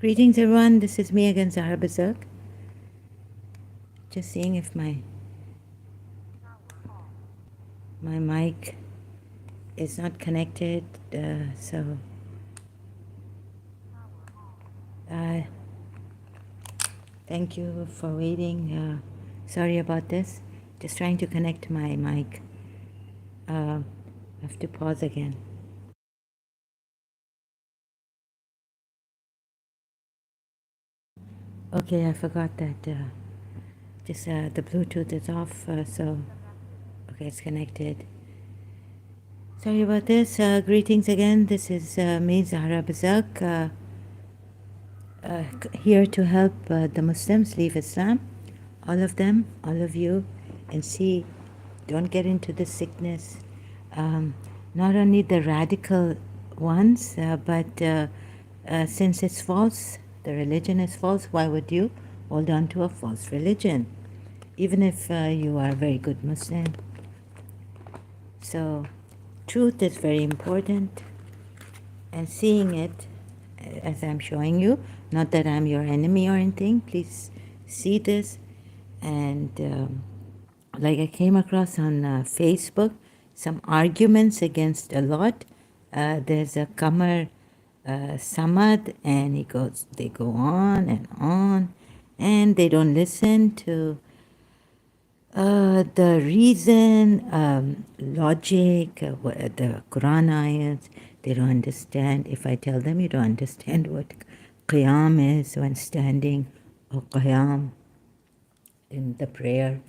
Greetings everyone, this is me again, Zahra Bazak. Just seeing if my mic is not connected, so thank you for waiting. Sorry about this, just trying to connect my mic. I have to pause again. Okay, I forgot that the Bluetooth is off, so okay, it's connected. Sorry about this. Greetings again. This is me, Zahra Bazak, here to help the Muslims leave Islam, all of them, all of you, and see, don't get into the sickness. Not only the radical ones, but since it's false, the religion is false, why would you hold on to a false religion? Even if you are a very good Muslim. So, truth is very important, and seeing it as I'm showing you, not that I'm your enemy or anything, please see this. And like I came across on Facebook some arguments against a lot. There's a Qamar Samad, and they go on, and they don't listen to the reason, logic, the Quran ayats. They don't understand. If I tell them you don't understand what qiyam is when standing, or qiyam in the prayer.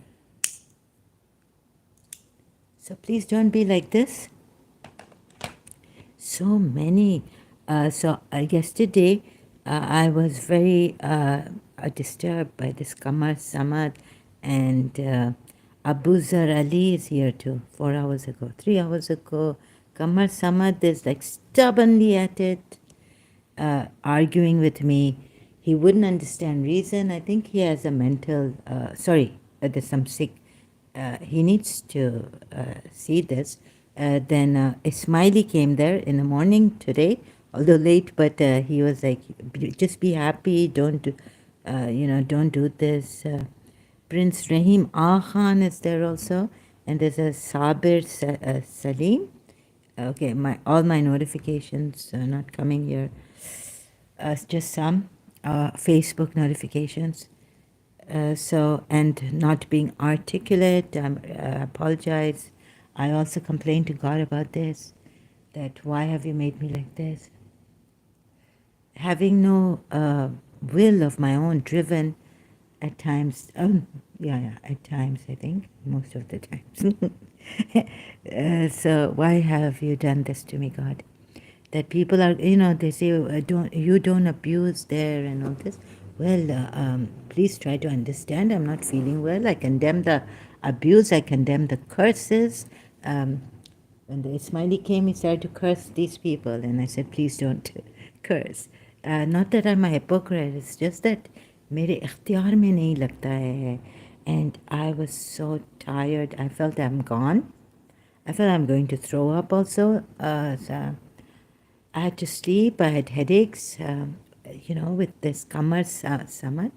So please don't be like this. So many. Yesterday, I was very disturbed by this Qamar Samad, and Abu Zar Ali is here too, 4 hours ago, 3 hours ago. Qamar Samad is like stubbornly at it, arguing with me. He wouldn't understand reason. I think he has a mental, there's some sick. He needs to see this. Then Ismaili came there in the morning today, although late, but he was like, just be happy, don't do this. Prince Rahim Agha is there also, and there's a Sabir Salim. Okay, all my notifications are not coming here. Just some Facebook notifications. And not being articulate, I apologize. I also complained to God about this, that why have you made me like this? Having no will of my own, driven at times, at times, I think, most of the times. So why have you done this to me, God? That people are, they say, don't abuse there and all this. Well, please try to understand. I'm not feeling well. I condemn the abuse. I condemn the curses. When the Ismaili came, he started to curse these people, and I said, please don't curse. Not that I'm a hypocrite. It's just that मेरे इख्तियार में नहीं लगता है. And I was so tired. I felt I'm gone. I felt I'm going to throw up also. So I had to sleep. I had headaches, with this Qamar Samad.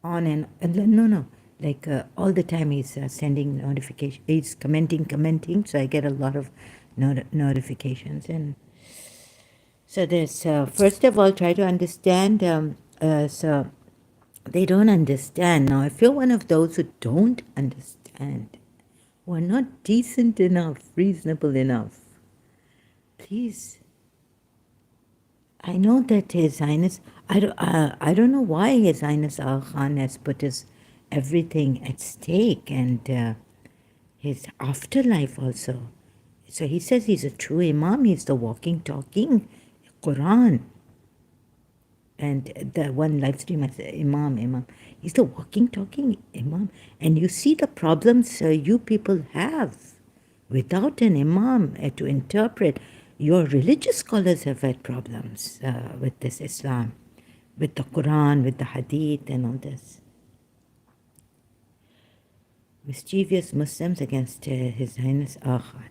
On and no. Like all the time he's sending notifications. He's commenting. So I get a lot of notifications. And so there's, first of all, try to understand. So they don't understand. Now, if you're one of those who don't understand, who are not decent enough, reasonable enough, please. I know that His Highness, I don't know why His Highness Al Khan has put his everything at stake, and his afterlife also. So he says he's a true Imam. He's the walking, talking Quran. And the one live stream I said, Imam. He's the walking, talking Imam. And you see the problems you people have without an Imam to interpret. Your religious scholars have had problems with this Islam, with the Quran, with the Hadith, and all this. Mischievous Muslims against His Highness Agha.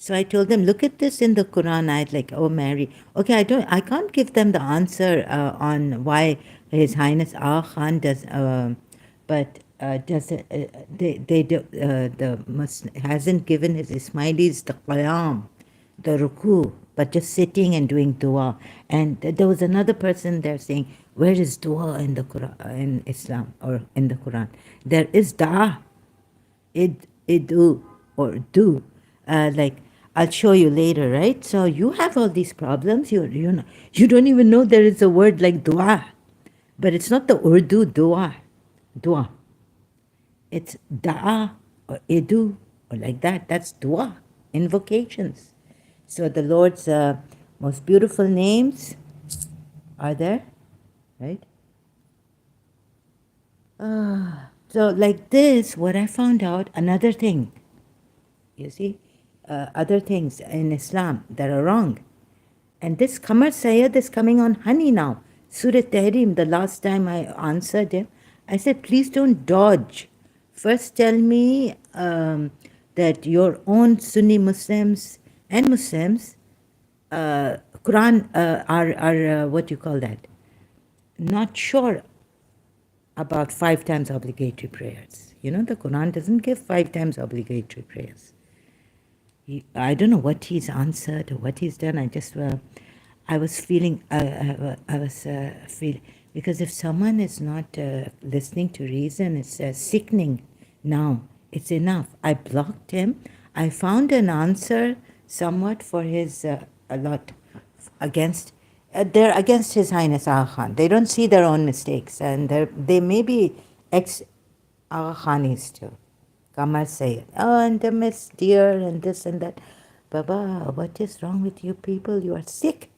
So I told them, look at this in the Quran. I'd like, oh Mary, okay, I can't give them the answer on why His Highness Agha Khan does, but does it, they do, hasn't given his Ismailis the qiyam, the ruku, but just sitting and doing dua. And there was another person there saying, where is dua in the Quran, in Islam or in the Quran? There is dua, idu or do, like I'll show you later, right? So you have all these problems. You don't even know there is a word like dua, but it's not the Urdu dua. It's da'a or idu or like that. That's dua, invocations. So the Lord's most beautiful names are there, right? So like this, what I found out, another thing, you see, other things in Islam that are wrong. And this Qamar Sayyid is coming on honey now. Surah Tahrim, the last time I answered him, I said, please don't dodge. First tell me that your own Sunni Muslims and Muslims, Quran are what do you call that? Not sure about 5 times obligatory prayers. You know, the Quran doesn't give 5 times obligatory prayers. I don't know what he's answered or what he's done. I was feeling, I was feeling, because if someone is not listening to reason, it's sickening now. It's enough. I blocked him. I found an answer somewhat for his, a lot against, they're against His Highness Agha Khan. They don't see their own mistakes, and they may be ex-Agha Khanis too. Qamar Sayyid, oh, and the Miss Dear and this and that. Baba, what is wrong with you people? You are sick.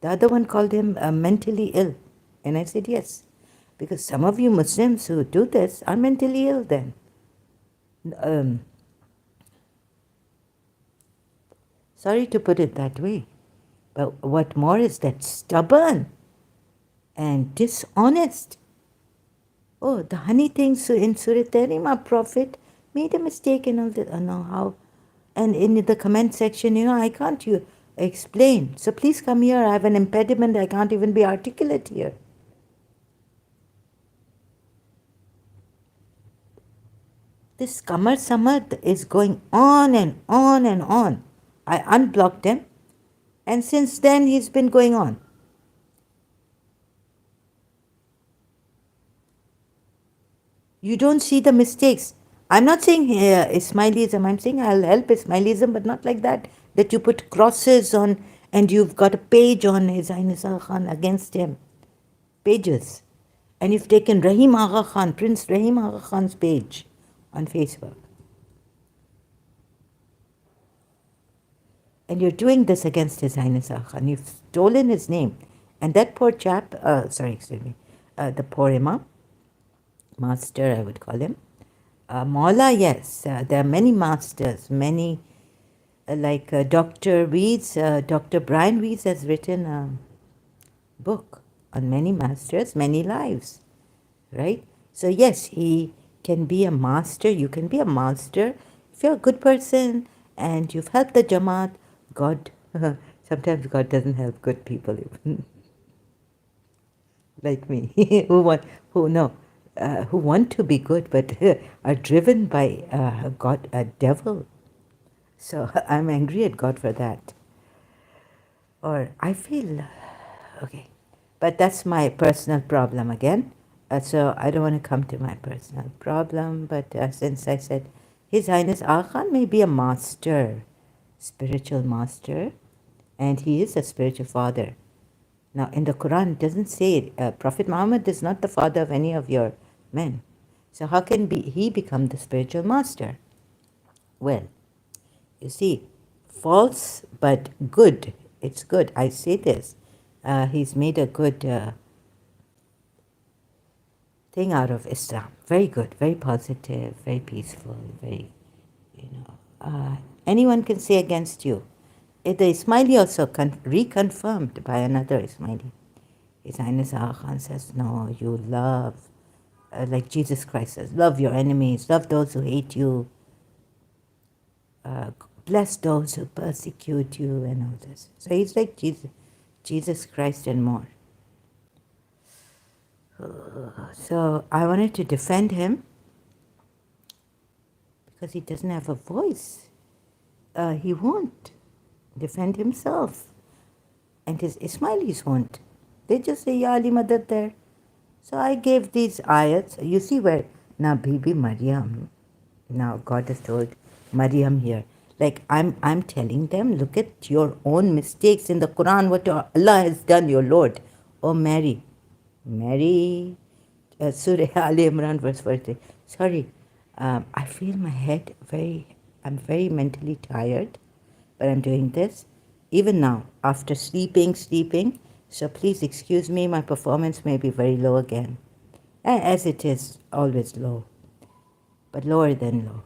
The other one called him mentally ill. And I said, yes, because some of you Muslims who do this are mentally ill then. Sorry to put it that way. But what more is that stubborn and dishonest. Oh, the honey things in Surah Tahrim, our Prophet made a mistake and all that. I know how. And in the comment section, I can't explain. So please come here. I have an impediment. I can't even be articulate here. This Qamar Samad is going on and on and on. I unblocked him, and since then he's been going on. You don't see the mistakes. I'm not saying Ismailism. I'm saying I'll help Ismailism, but not like that. That you put crosses on and you've got a page on His Highness Agha Khan against him. Pages. And you've taken Rahim Agha Khan, Prince Rahim Agha Khan's page on Facebook. And you're doing this against His Highness Agha Khan. You've stolen his name. And that poor chap, the poor Imam, master I would call him, Maula, yes, there are many masters, many, like Dr. Brian Weeds has written a book on many masters, many lives, right? So yes, he can be a master, you can be a master. If you're a good person and you've helped the Jamaat, God, sometimes God doesn't help good people even, like me, who want to be good but are driven by God, a devil. So I'm angry at God for that. Or I feel, okay, but that's my personal problem again. So I don't want to come to my personal problem, but since I said His Highness Agha Khan may be a master, spiritual master, and he is a spiritual father. Now in the Quran it doesn't say Prophet Muhammad is not the father of any of your men. So how can he become the spiritual master? Well, you see, false but good. It's good. I say this. He's made a good thing out of Islam. Very good, very positive, very peaceful, very, anyone can say against you. The Ismaili also reconfirmed by another Ismaili. His Highness Agha Khan says, no, you love, like Jesus Christ says, love your enemies, love those who hate you. bless those who persecute you and all this. So he's like Jesus Christ and more. So I wanted to defend him because he doesn't have a voice. He won't defend himself. And his Ismailis won't. They just say, Ya Ali Madad there. So I gave these ayats. You see where now Bibi Maryam, now God has told Maryam here, like I'm telling them, look at your own mistakes in the Quran, what Allah has done, your Lord. Oh Mary, Surah Ali Imran verse 43. Sorry, I feel my head I'm very mentally tired, but I'm doing this even now after sleeping. So please excuse me, my performance may be very low again, as it is always low, but lower than low.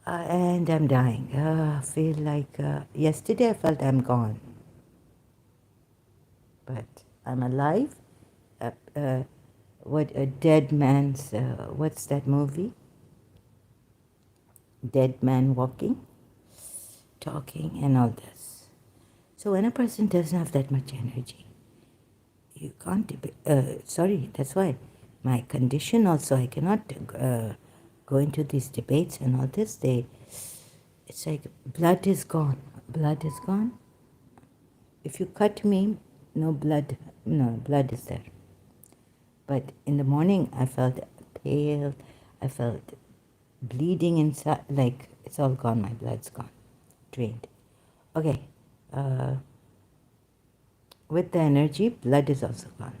And I'm dying. I feel like yesterday I felt I'm gone, but I'm alive. What a dead man's, what's that movie? Dead man walking, talking, and all this. So when a person doesn't have that much energy, you can't, sorry, that's why my condition also, I cannot go into these debates and all this. It's like blood is gone. Blood is gone. If you cut me, no blood is there. But in the morning, I felt pale. I felt bleeding inside, like it's all gone. My blood's gone, drained. Okay. With the energy, blood is also gone.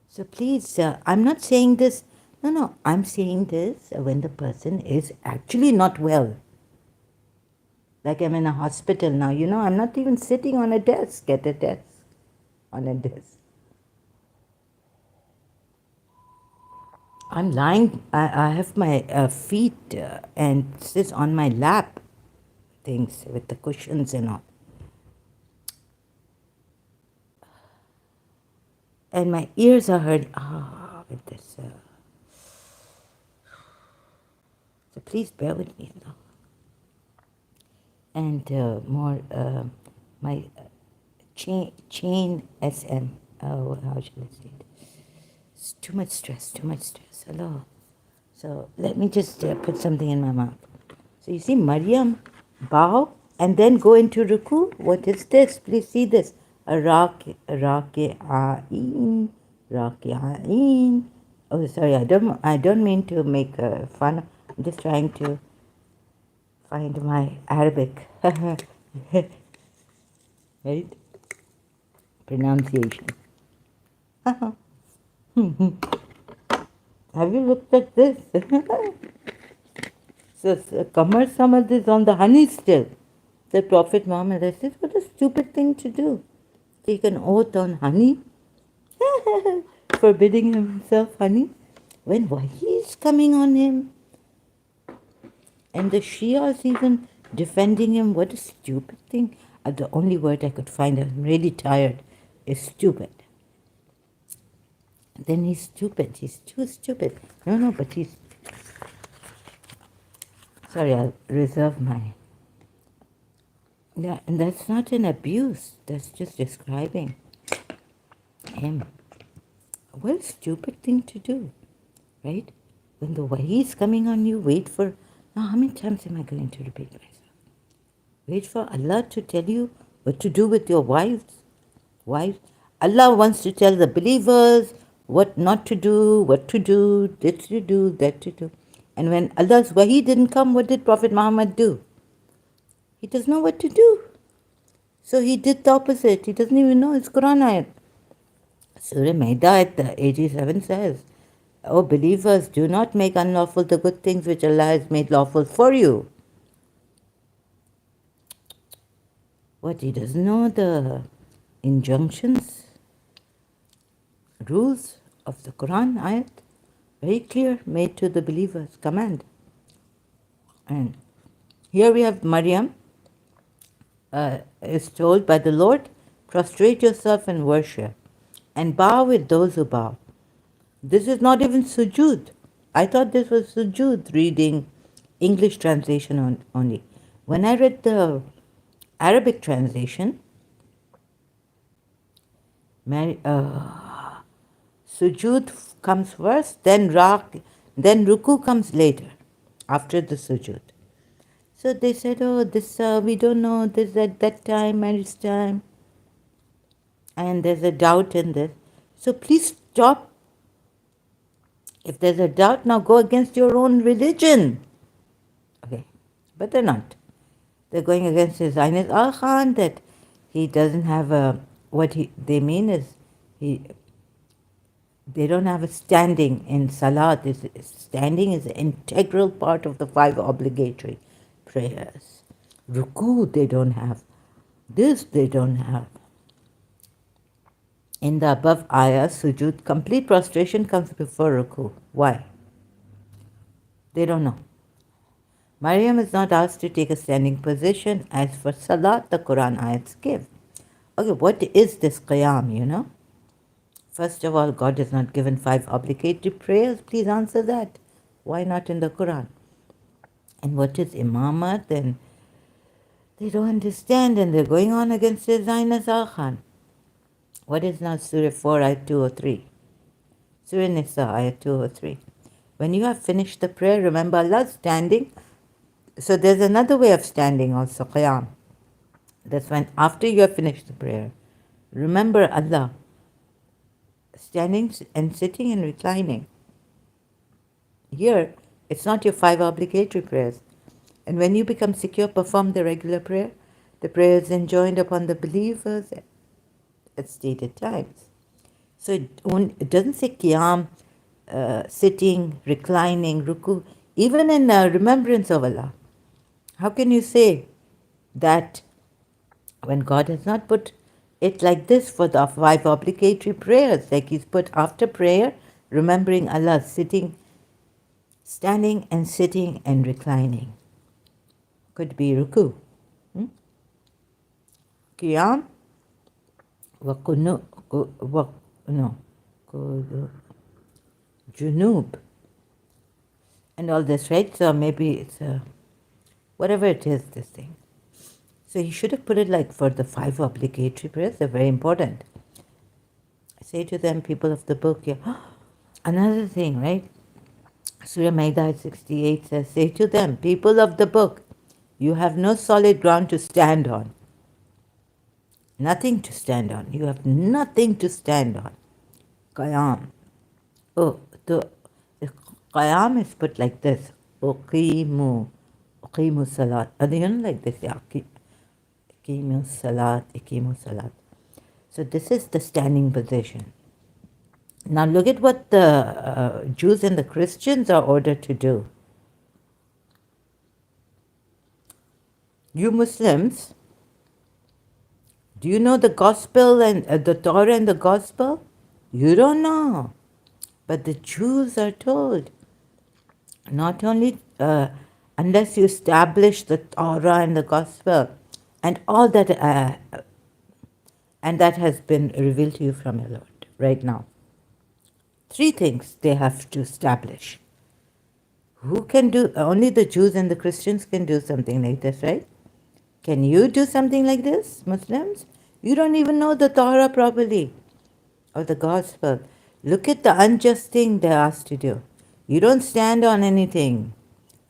So please, I'm not saying this. No, I'm saying this when the person is actually not well. Like I'm in a hospital now, I'm not even sitting on a desk, on a desk. I'm lying, I have my feet and sits on my lap, things with the cushions and all. And my ears are hurting, with this. So please bear with me now. And more, my chain SM, how should I say it? It's too much stress. Hello. So let me just put something in my mouth. So you see Maryam bow and then go into ruku. What is this? Please see this. Raki'ain. Oh, sorry. I don't mean to make fun. I'm just trying to find my Arabic. Right? Pronunciation. Have you looked at this? So Kamar Samad is on the honey still. The Prophet Muhammad says, what a stupid thing to do. Take an oath on honey, forbidding himself honey, when Wahi is coming on him. And the Shia is even defending him. What a stupid thing. The only word I could find, I'm really tired, is stupid. Then he's stupid. He's too stupid. No, but he's... Sorry, I'll reserve my... Yeah, and that's not an abuse. That's just describing him. What a stupid thing to do, right? When the Wahi is coming on you, wait for... Now, how many times am I going to repeat myself? Wait for Allah to tell you what to do with your wives. Allah wants to tell the believers what not to do, what to do, this to do, that to do. And when Allah's Wahi didn't come, what did Prophet Muhammad do? He doesn't know what to do. So he did the opposite. He doesn't even know his Quran ayat. Surah Maida at 87 says, O believers, do not make unlawful the good things which Allah has made lawful for you. What, he doesn't know the injunctions, rules of the Quran ayat? Very clear, made to the believers, command. And here we have Maryam is told by the Lord, prostrate yourself and worship, and bow with those who bow. This is not even sujood. I thought this was sujood, reading English translation only. When I read the Arabic translation, sujud comes first, then ruku comes later, after the sujud. So they said, oh, this, we don't know, this at that time, marriage time, and there's a doubt in this. So please stop. If there's a doubt, now go against your own religion. Okay, but they're not. They're going against his Zionist Agha, that he doesn't have a, they mean is, he they don't have a standing in Salat. Standing is an integral part of the 5 obligatory prayers. Ruku they don't have. This they don't have. In the above ayah, sujud, complete prostration comes before ruku. Why? They don't know. Maryam is not asked to take a standing position. As for Salat, the Quran ayats give. Okay, what is this qiyam, you know? First of all, God has not given 5 obligatory prayers. Please answer that. Why not in the Quran? And what is imamat? Then they don't understand and they're going on against the Zionist Agha. What is now Surah 4, Ayat 203? Surah Nisa, Ayat 203. When you have finished the prayer, remember Allah standing. So there's another way of standing also, qiyam. That's when after you have finished the prayer, remember Allah standing and sitting and reclining. Here, it's not your 5 obligatory prayers. And when you become secure, perform the regular prayer. The prayer is enjoined upon the believers at stated times. So it doesn't say qiyam, sitting, reclining, ruku, even in remembrance of Allah. How can you say that when God has not put it like this for the 5 obligatory prayers, like He's put after prayer, remembering Allah, sitting, standing and sitting and reclining? Could be ruku. Qiyam, junub, and all this, right? So maybe it's whatever it is, this thing. So he should have put it like for the 5 obligatory prayers. They're very important. I say to them, people of the book, yeah. Another thing, right? Surah Ma'idah 68 says, say to them, people of the book, you have no solid ground to stand on. Nothing to stand on. You have nothing to stand on. Qiyam. Oh, the qiyam is put like this. Uqimu salat. And you know like this, yeah. Iqimu salat. So this is the standing position. Now look at what the Jews and the Christians are ordered to do. You Muslims, do you know the gospel and the Torah and the gospel? You don't know. But the Jews are told, not only unless you establish the Torah and the gospel and all that, and that has been revealed to you from your Lord right now. 3 things they have to establish. Who can do? Only the Jews and the Christians can do something like this, right? Can you do something like this, Muslims? You don't even know the Torah properly or the gospel. Look at the unjust thing they're asked to do. You don't stand on anything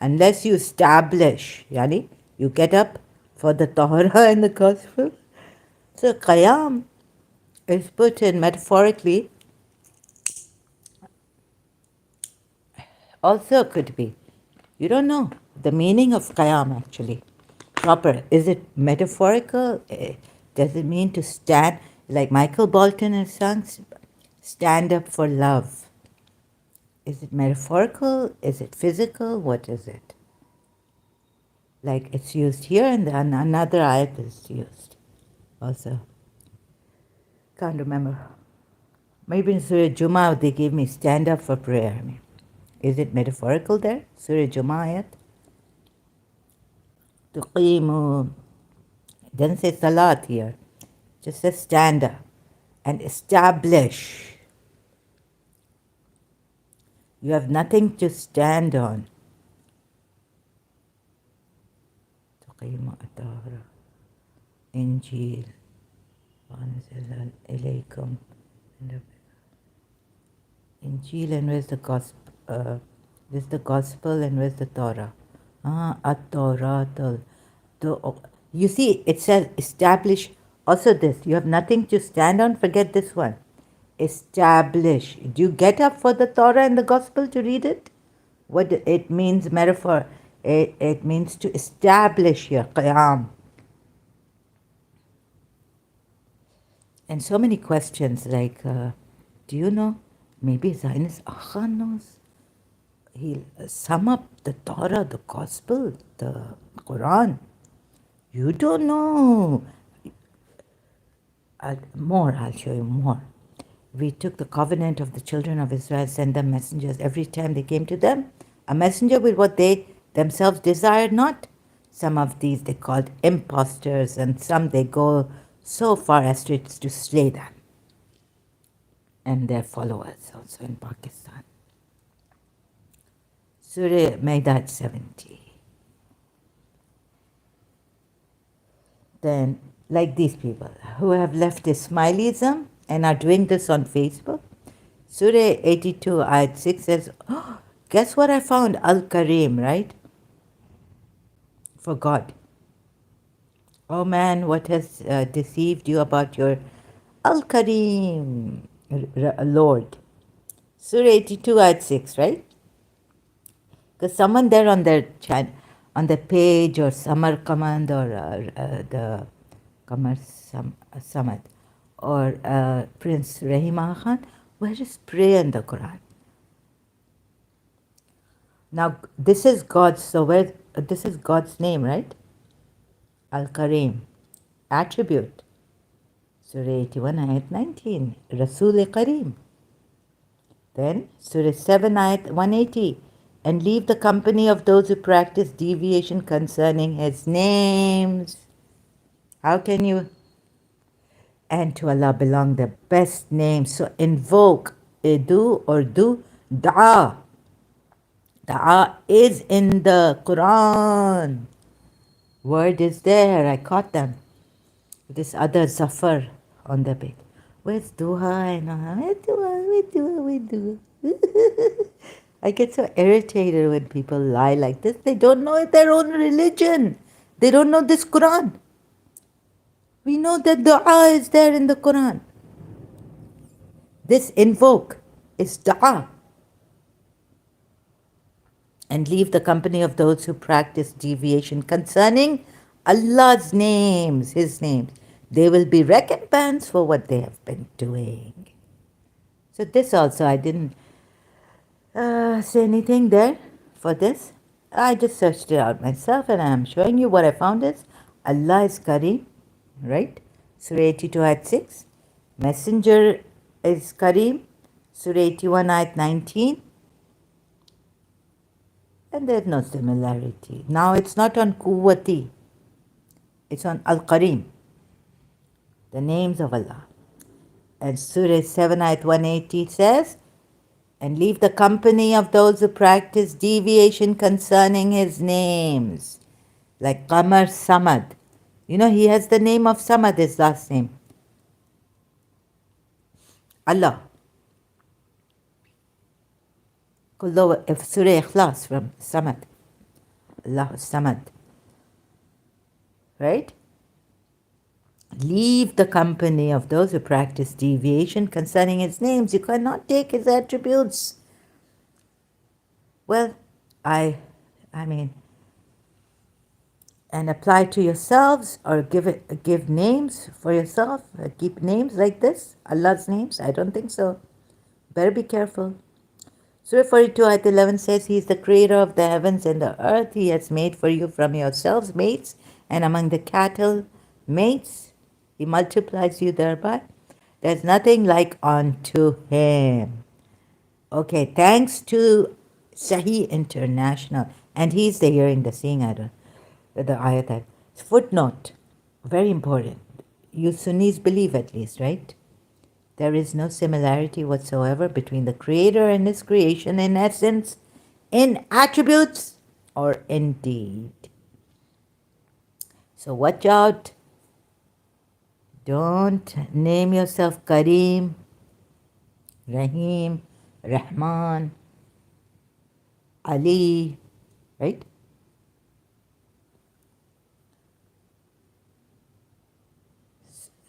unless you establish. Yani, you get up for the Torah and the gospel. So qiyam is put in metaphorically. Also could be. You don't know the meaning of qiyam actually. Proper. Is it metaphorical? Does it mean to stand, like Michael Bolton has sung, stand up for love? Is it metaphorical? Is it physical? What is it? Like it's used here and then another ayat is used also. Can't remember. Maybe in Surah Jummah they gave me stand up for prayer. I mean, is it metaphorical there? Surah Jummah ayat? Tuqimu. It doesn't say salat here. It just says stand up and establish. You have nothing to stand on. قيمة الطهارة إنجيل وأنزل إليكم Injil and where's the gospel? This is the gospel and where's the Torah? At-Torah. You see, it says establish. Also this, you have nothing to stand on, forget this one. Establish. Do you get up for the Torah and the gospel to read it? What it means, metaphor. It means to establish your qiyam. And so many questions like, do you know? Maybe His Highness Agha knows. He'll sum up the Torah, the Gospel, the Quran. You don't know. I'll show you more. We took the covenant of the children of Israel, sent them messengers every time they came to them. A messenger with what they themselves desired not. Some of these they called impostors, and some they go so far as to slay them. And their followers also in Pakistan. Surah Maidat 70. Then, like these people who have left Ismailism and are doing this on Facebook, Surah 82, Ayat 6 says, oh, guess what I found? Al-Karim, right? For God. Oh man, what has deceived you about your Al-Karim, Lord? Surah 82, Ayat 6, right? Because someone there on their on the page or Samar Command or the Qamar Samad or Prince Rahima Khan, where is prayer in the Quran? Now this is God's, so where this is God's name, right? Al-Karim, attribute. Surah 81, Ayat 19, Rasul Kareem. Then Surah 7, Ayat 180, and leave the company of those who practice deviation concerning His names. How can you? And to Allah belong the best names. So invoke, do or do, da'a. Da'a is in the Quran. Word is there, I caught them. This other Zafar on the page. Where's duha? I get so irritated when people lie like this. They don't know their own religion. They don't know this Quran. We know that dua is there in the Quran. This invoke is dua. And leave the company of those who practice deviation concerning Allah's names, His names. They will be recompensed for what they have been doing. So this also, I didn't say anything there for this. I just searched it out myself and I am showing you what I found is Allah is Kareem, right? Surah 82 ayat 6. Messenger is Kareem, Surah 81 ayat 19. And there's no similarity. Now it's not on Quwwati, it's on Al-Kareem, the names of Allah. And Surah 7 ayat 180 says, and leave the company of those who practice deviation concerning His names. Like Qamar Samad. You know, he has the name of Samad, his last name. Allah. If Surah Ikhlas from Samad. Allah Samad. Right? Leave the company of those who practice deviation concerning His names. You cannot take His attributes. Well, I mean, and apply to yourselves or give names for yourself. Keep names like this, Allah's names. I don't think so. Better be careful. Surah 42 ayat 11 says, He is the creator of the heavens and the earth. He has made for you from yourselves mates, and among the cattle mates. He multiplies you thereby. There's nothing like unto Him. Okay, thanks to Sahih International. And he's the hearing, the seeing, I don't, the ayat. Footnote, very important. You Sunnis believe at least, right? There is no similarity whatsoever between the Creator and His creation in essence, in attributes, or in deed. So watch out. Don't name yourself Kareem, Rahim, Rahman, Ali, right?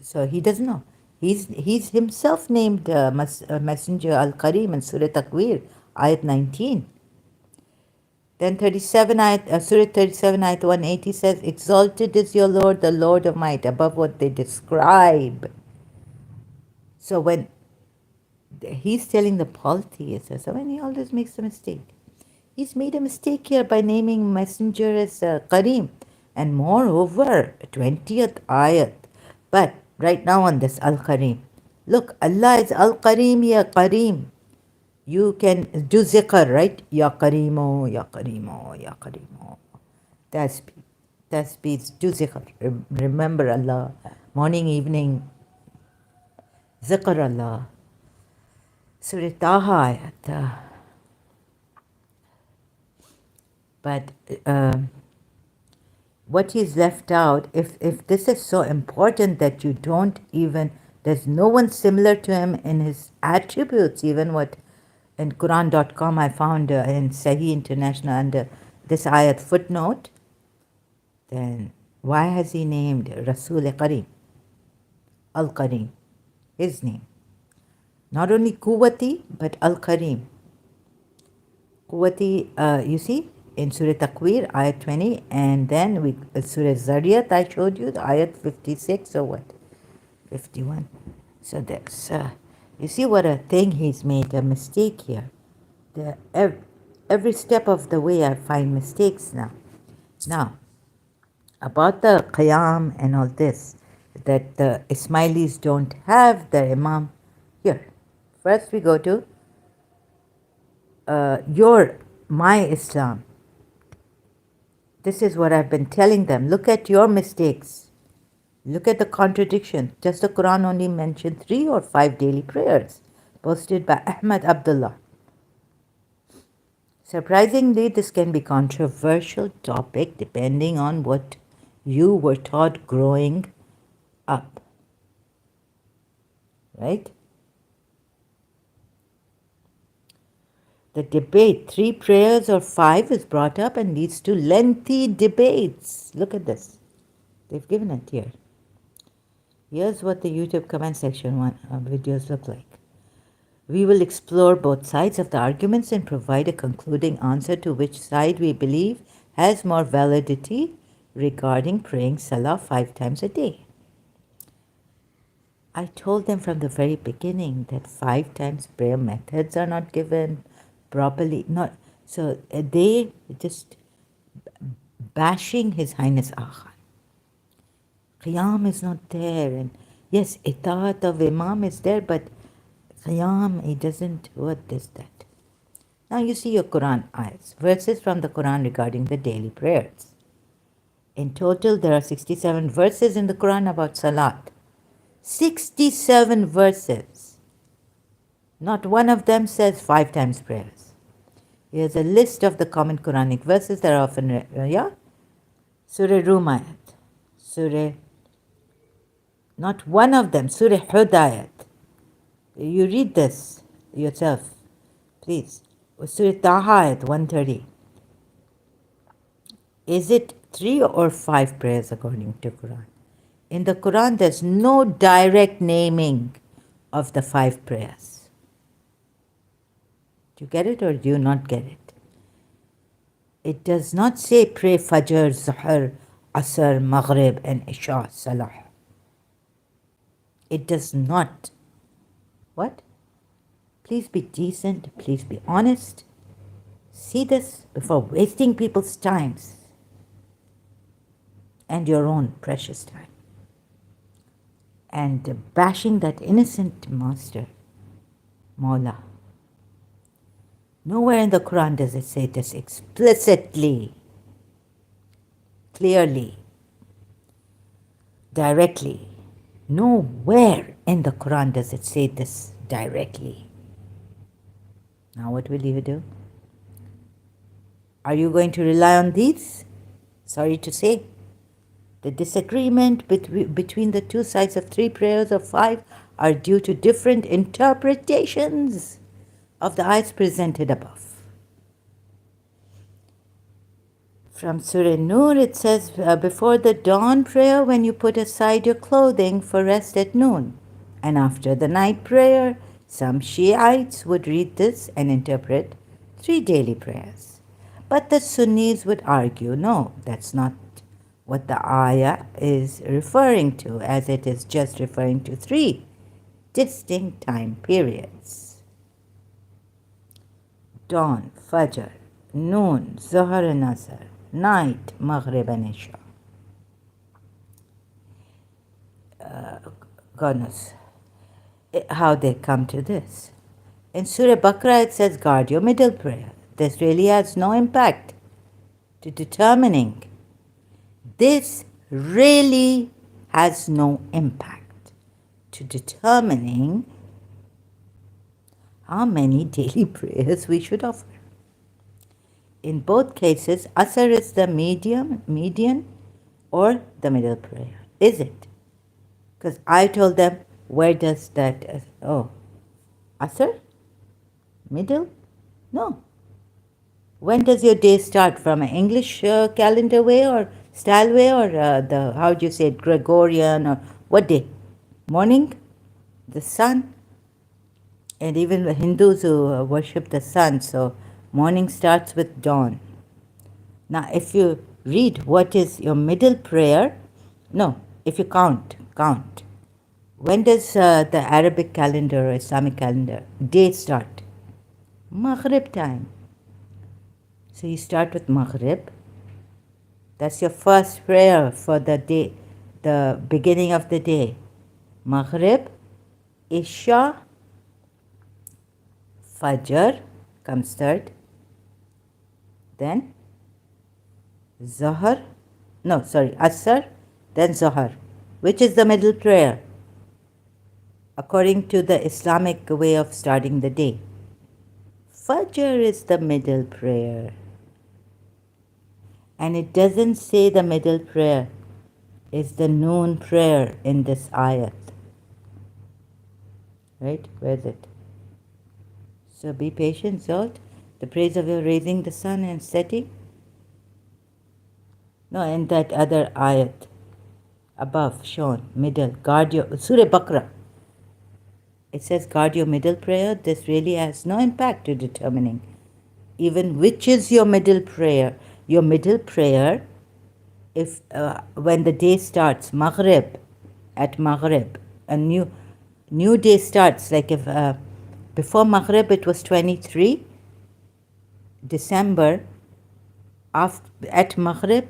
So he doesn't know. He's himself named Messenger Al-Karim in Surah Takwir, Ayat 19. Then 37 ayat, Surah 37 ayat 180 says, Exalted is your Lord, the Lord of might, above what they describe. So when he's telling the polytheists, so when he always makes a mistake. He's made a mistake here by naming Messenger as Kareem. And moreover, 20th ayat. But right now on this Al-Kareem. Look, Allah is Al-Kareem, Ya Kareem. You can do zikr, right? Ya Kareemo, Ya Kareemo, Ya Kareemo. Tasbih, do zikr. Remember Allah. Morning, evening. Zikr Allah. Surah Taha ayat. But what is left out, if this is so important that you don't even, there's no one similar to him in his attributes, even what in Quran.com I found in Sahih International under this ayat footnote, then why has he named Rasul Kareem, Al-Kareem, his name? Not only Quwwati, but Al-Kareem. Quwwati, you see, in Surah Takwir, ayat 20, and then Surah Zariyat, I showed you, the ayat 56 or what? 51. So that's, you see what a thing he's made, a mistake here. Every step of the way I find mistakes now. Now, about the Qiyam and all this, that the Ismailis don't have the Imam. Here, first we go to my Islam. This is what I've been telling them. Look at your mistakes. Look at the contradiction. Does the Quran only mention 3 or 5 daily prayers? Posted by Ahmad Abdullah. Surprisingly, this can be controversial topic depending on what you were taught growing up. Right? The debate, 3 prayers or 5, is brought up and leads to lengthy debates. Look at this. They've given it here. Here's what the YouTube comment section videos look like. We will explore both sides of the arguments and provide a concluding answer to which side we believe has more validity regarding praying Salah 5 times a day. I told them from the very beginning that 5 times prayer methods are not given properly. So they just bashing His Highness Agha. Qiyam is not there, and yes, itaat of Imam is there, but Qiyam, he doesn't, what is that? Now you see your Quran ayats, verses from the Quran regarding the daily prayers. In total, there are 67 verses in the Quran about Salat. 67 verses. Not one of them says 5 times prayers. Here's a list of the common Quranic verses that are often read. Surah Rum ayat. Not one of them. Surah Hud ayat. You read this yourself, please. Surah Taha ayat 130. Is it 3 or 5 prayers according to Quran? In the Quran, there's no direct naming of the 5 prayers. Do you get it or do you not get it? It does not say pray Fajr, Zuhr, Asr, Maghrib and Isha, Salah. It does not. What? Please be decent, please be honest. See this before wasting people's times and your own precious time. And bashing that innocent master, Mawla. Nowhere in the Quran does it say this explicitly, clearly, directly. Nowhere in the Quran does it say this directly. Now what will you do? Are you going to rely on these? Sorry to say. The disagreement between the two sides of 3 prayers or 5 are due to different interpretations of the ayats presented above. From Surah Nur, it says, before the dawn prayer, when you put aside your clothing for rest at noon. And after the night prayer, some Shiites would read this and interpret 3 daily prayers. But the Sunnis would argue, no, that's not what the ayah is referring to, as it is just referring to 3 distinct time periods. Dawn, Fajr, Noon, Zuhr and Asr, night, Maghrib and Isha. God knows how they come to this. In Surah Baqarah it says, guard your middle prayer. This really has no impact to determining. This really has no impact to determining how many daily prayers we should offer. In both cases, Asr is the median or the middle prayer. Is it? Because I told them, where does that, Asr? Middle? No. When does your day start? From an English calendar way or style way, or how do you say it, Gregorian, or what day? Morning? The sun? And even the Hindus who worship the sun, so morning starts with dawn. Now, if you read what is your middle prayer, no, if you count. When does the Arabic calendar or Islamic calendar day start? Maghrib time. So you start with Maghrib. That's your first prayer for the day, the beginning of the day. Maghrib, Isha, Fajr comes third. Then Asr, then Zuhr. Which is the middle prayer? According to the Islamic way of starting the day. Fajr is the middle prayer. And it doesn't say the middle prayer is the noon prayer in this ayat. Right? Where is it? So be patient, Zolt. The praise of your raising the sun and setting. No, in that other ayat above shown, middle, guard your, Surah Baqarah. It says guard your middle prayer. This really has no impact to determining even which is your middle prayer. Your middle prayer, if when the day starts, at Maghrib, a new day starts, like if before Maghrib it was 23 December, at Maghrib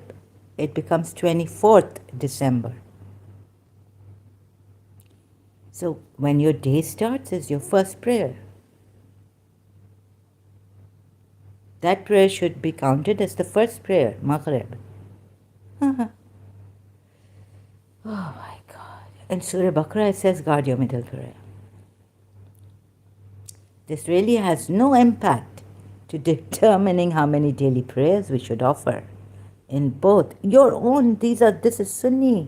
it becomes 24th December. So when your day starts is your first prayer. That prayer should be counted as the first prayer, Maghrib. Oh my God. In Surah Baqarah it says guard your middle prayer. This really has no impact to determining how many daily prayers we should offer. In both, your own, this is Sunni.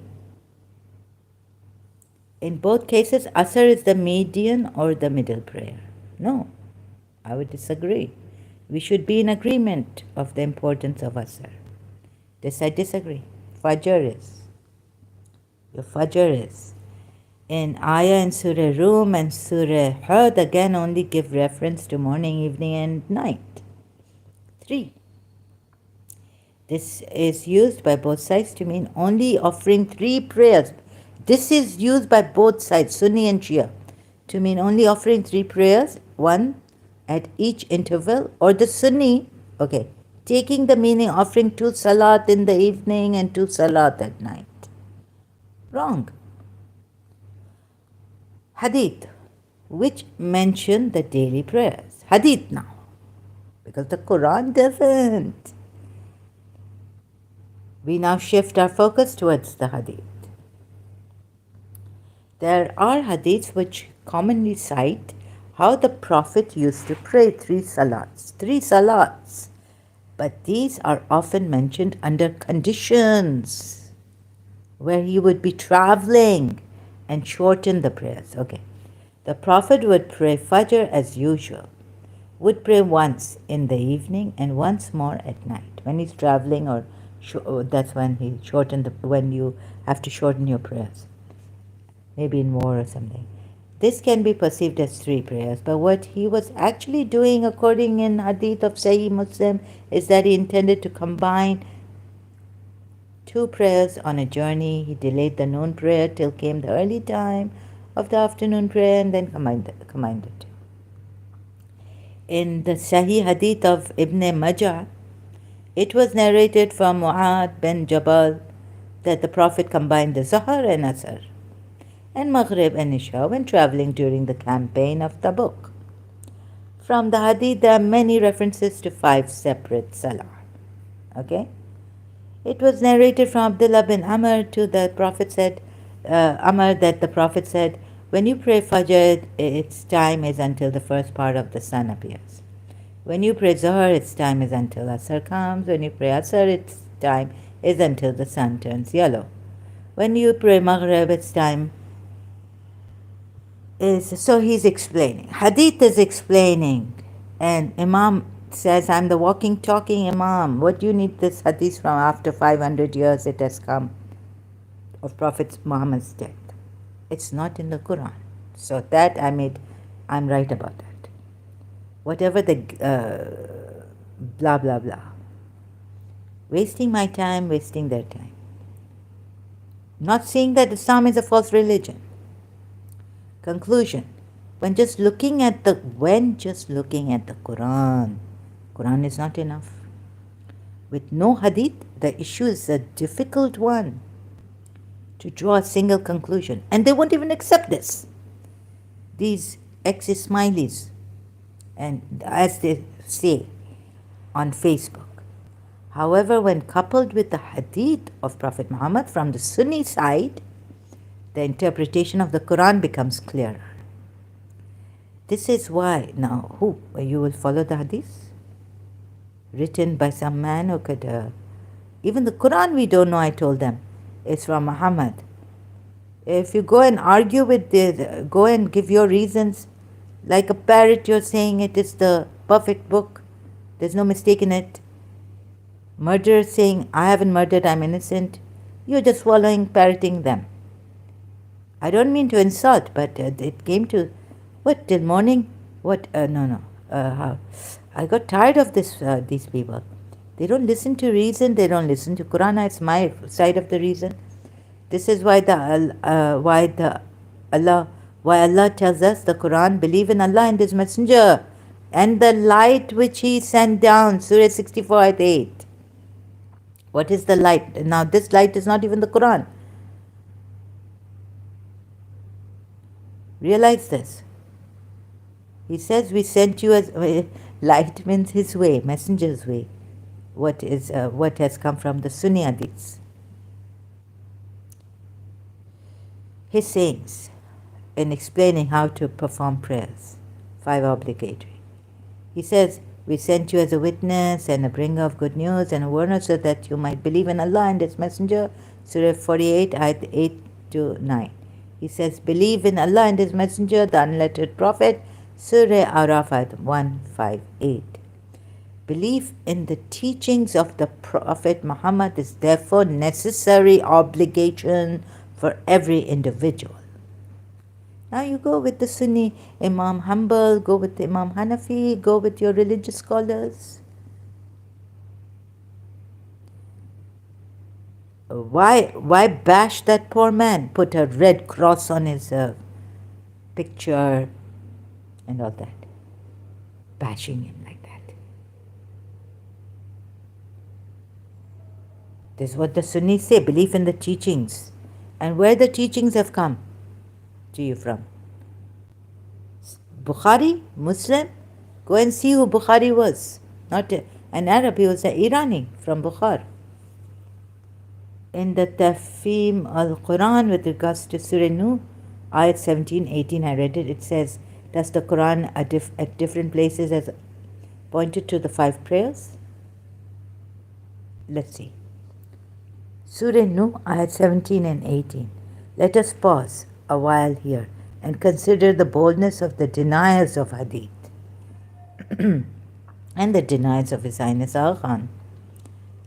In both cases, Asr is the median or the middle prayer. No, I would disagree. We should be in agreement of the importance of Asr. This I disagree. Fajr is. Your Fajr is. In Ayah in Surah Rum and Surah Hud again only give reference to morning, evening and night. 3. This is used by both sides to mean only offering 3 prayers. This is used by both sides, Sunni and Shia, to mean only offering 3 prayers, 1 at each interval, or the Sunni, taking the meaning offering 2 salat in the evening and 2 salat at night. Wrong. Hadith, which mention the daily prayers. Hadith now, because the Quran doesn't. We now shift our focus towards the hadith. There are hadiths which commonly cite how the Prophet used to pray 3 salats. But these are often mentioned under conditions. where he would be traveling and shorten the prayers. Okay. The Prophet would pray Fajr as usual, would pray once in the evening and once more at night. When he's traveling, that's when he shortened when you have to shorten your prayers, maybe in war or something. This can be perceived as three prayers, but what he was actually doing, according in Hadith of Sahih Muslim, is that he intended to combine two prayers on a journey. He delayed the noon prayer till came the early time of the afternoon prayer and then combined it. In the Sahih Hadith of Ibn Majah, it was narrated from Mu'ad bin Jabal that the Prophet combined the Zuhr and Asr and Maghrib and Isha when traveling during the campaign of Tabuk. From the Hadith, there are many references to 5 separate salah. Okay? It was narrated from Abdullah bin Amr to the Prophet said, that the Prophet said, when you pray Fajr, its time is until the first part of the sun appears. When you pray Zuhr, its time is until Asr comes. When you pray Asr, its time is until the sun turns yellow. When you pray Maghrib, its time is... So he's explaining. Hadith is explaining. And Imam says, I'm the walking, talking Imam. What do you need this hadith from? After 500 years it has come of Prophet Muhammad's death. It's not in the Quran. So that I'm right about that. Whatever the blah, blah, blah. Wasting my time, wasting their time. Not saying that Islam is a false religion. Conclusion. When just looking at the Quran is not enough. With no hadith, the issue is a difficult one to draw a single conclusion. And they won't even accept this. These ex-Ismailis, and as they say on Facebook. However, when coupled with the hadith of Prophet Muhammad from the Sunni side, the interpretation of the Quran becomes clearer. This is why, now, you will follow the hadith? Written by some man who could... even the Quran we don't know, I told them. It's from Muhammad. If you go and argue with go and give your reasons, like a parrot you're saying it is the perfect book, there's no mistake in it. Murderer saying, I haven't murdered, I'm innocent. You're just parroting them. I don't mean to insult, but it came to... What, till morning? What? No. I got tired of these people. They don't listen to reason. They don't listen to Quran. It's my side of the reason. This is why Allah tells us, the Quran, believe in Allah and His Messenger and the light which He sent down. Surah 64, ayat 8. What is the light? Now, this light is not even the Quran. Realize this. He says, we sent you as... light means His way, Messenger's way. What has come from the Sunni hadiths. His sayings in explaining how to perform prayers, 5 obligatory. He says, we sent you as a witness and a bringer of good news and a warner so that you might believe in Allah and His Messenger. Surah 48, ayat 8 to 9. He says, believe in Allah and His Messenger, the unlettered Prophet. Surah Araf, ayat 158. Belief in the teachings of the Prophet Muhammad is therefore necessary obligation for every individual. Now you go with the Sunni Imam Hanbal, go with Imam Hanafi, go with your religious scholars. Why bash that poor man? Put a red cross on his picture and all that. Bashing him like that. This is what the Sunnis say, belief in the teachings. And where the teachings have come to you from? Bukhari, Muslim? Go and see who Bukhari was. Not an Arab, he was an Irani from Bukhara. In the Tafhim al-Quran with regards to Surah Nuh, ayat 17, 18, I read it. It says, does the Quran at different places has pointed to the 5 prayers? Let's see. Surah Nuh, ayat 17 and 18. Let us pause a while here and consider the boldness of the deniers of Hadith and the deniers of His Highness Agha.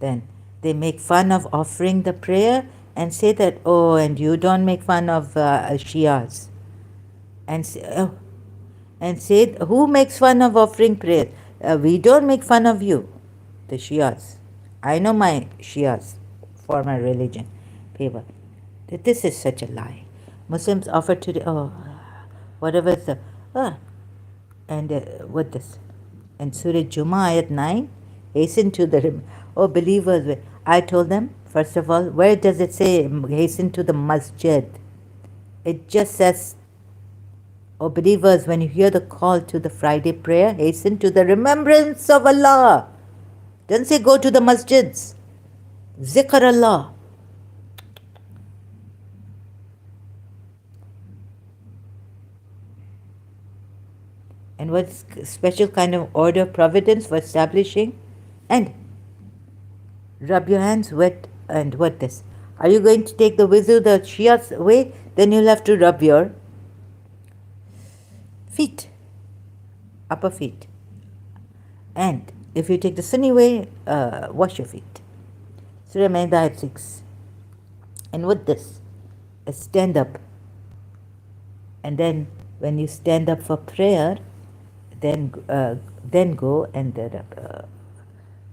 Then they make fun of offering the prayer and say that, oh, and you don't make fun of Shias. And say, who makes fun of offering prayer? We don't make fun of you, the Shias. I know my Shias for my religion people. This is such a lie. Muslims offer today, whatever the, and what this? And Surah Jummah ayat 9, hasten to the, believers. I told them, first of all, where does it say hasten to the masjid? It just says, oh believers, when you hear the call to the Friday prayer, hasten to the remembrance of Allah. Doesn't say go to the masjids. Zikr Allah. And what special kind of order of providence for establishing? And rub your hands wet and what this? Are you going to take the wuzu the Shia's way? Then you'll have to rub your feet, upper feet. And if you take the Sunni way, wash your feet. Surah Ma'idah ayat 6. And with this, stand up. And then when you stand up for prayer, then go and I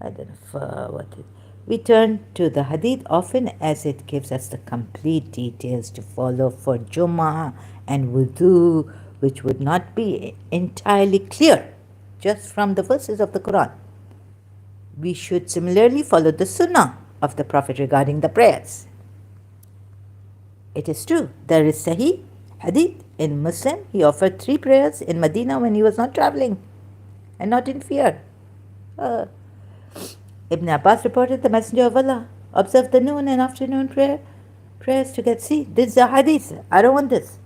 don't know what it. We turn to the Hadith often as it gives us the complete details to follow for Jummah and Wudu, which would not be entirely clear just from the verses of the Quran. We should similarly follow the Sunnah of the Prophet regarding the prayers. It is true, there is Sahih Hadith in Muslim. He offered 3 prayers in Medina when he was not traveling and not in fear. Ibn Abbas reported the Messenger of Allah observed the noon and afternoon prayers to get. See, this is a hadith. I don't want this.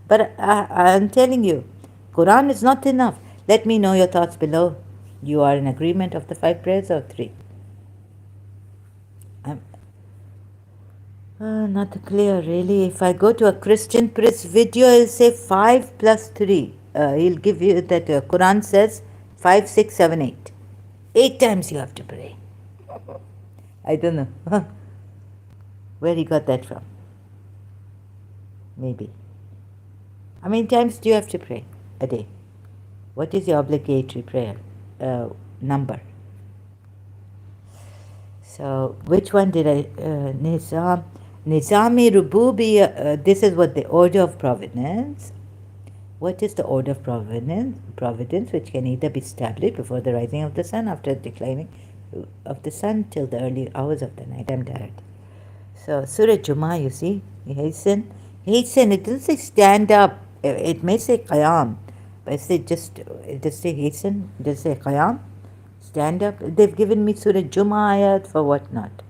But I'm telling you, Quran is not enough. Let me know your thoughts below. You are in agreement of the 5 prayers or 3? Not clear really. If I go to a Christian priest video, he'll say 5 plus 3. He'll give you that Quran says 5, 6, 7, 8. 8 times you have to pray. I don't know where he got that from. Maybe. How many times do you have to pray a day? What is your obligatory prayer number? So, which one did I? Nizami Rububi, this is what the order of providence. What is the order of providence which can either be established before the rising of the sun, after declining of the sun, till the early hours of the night? I'm tired. So, Surah Jummah, you see, hasten. It doesn't say stand up. It may say qiyam, but it does say hasten. It does say qiyam, stand up. They've given me Surah Jummah ayat for what not.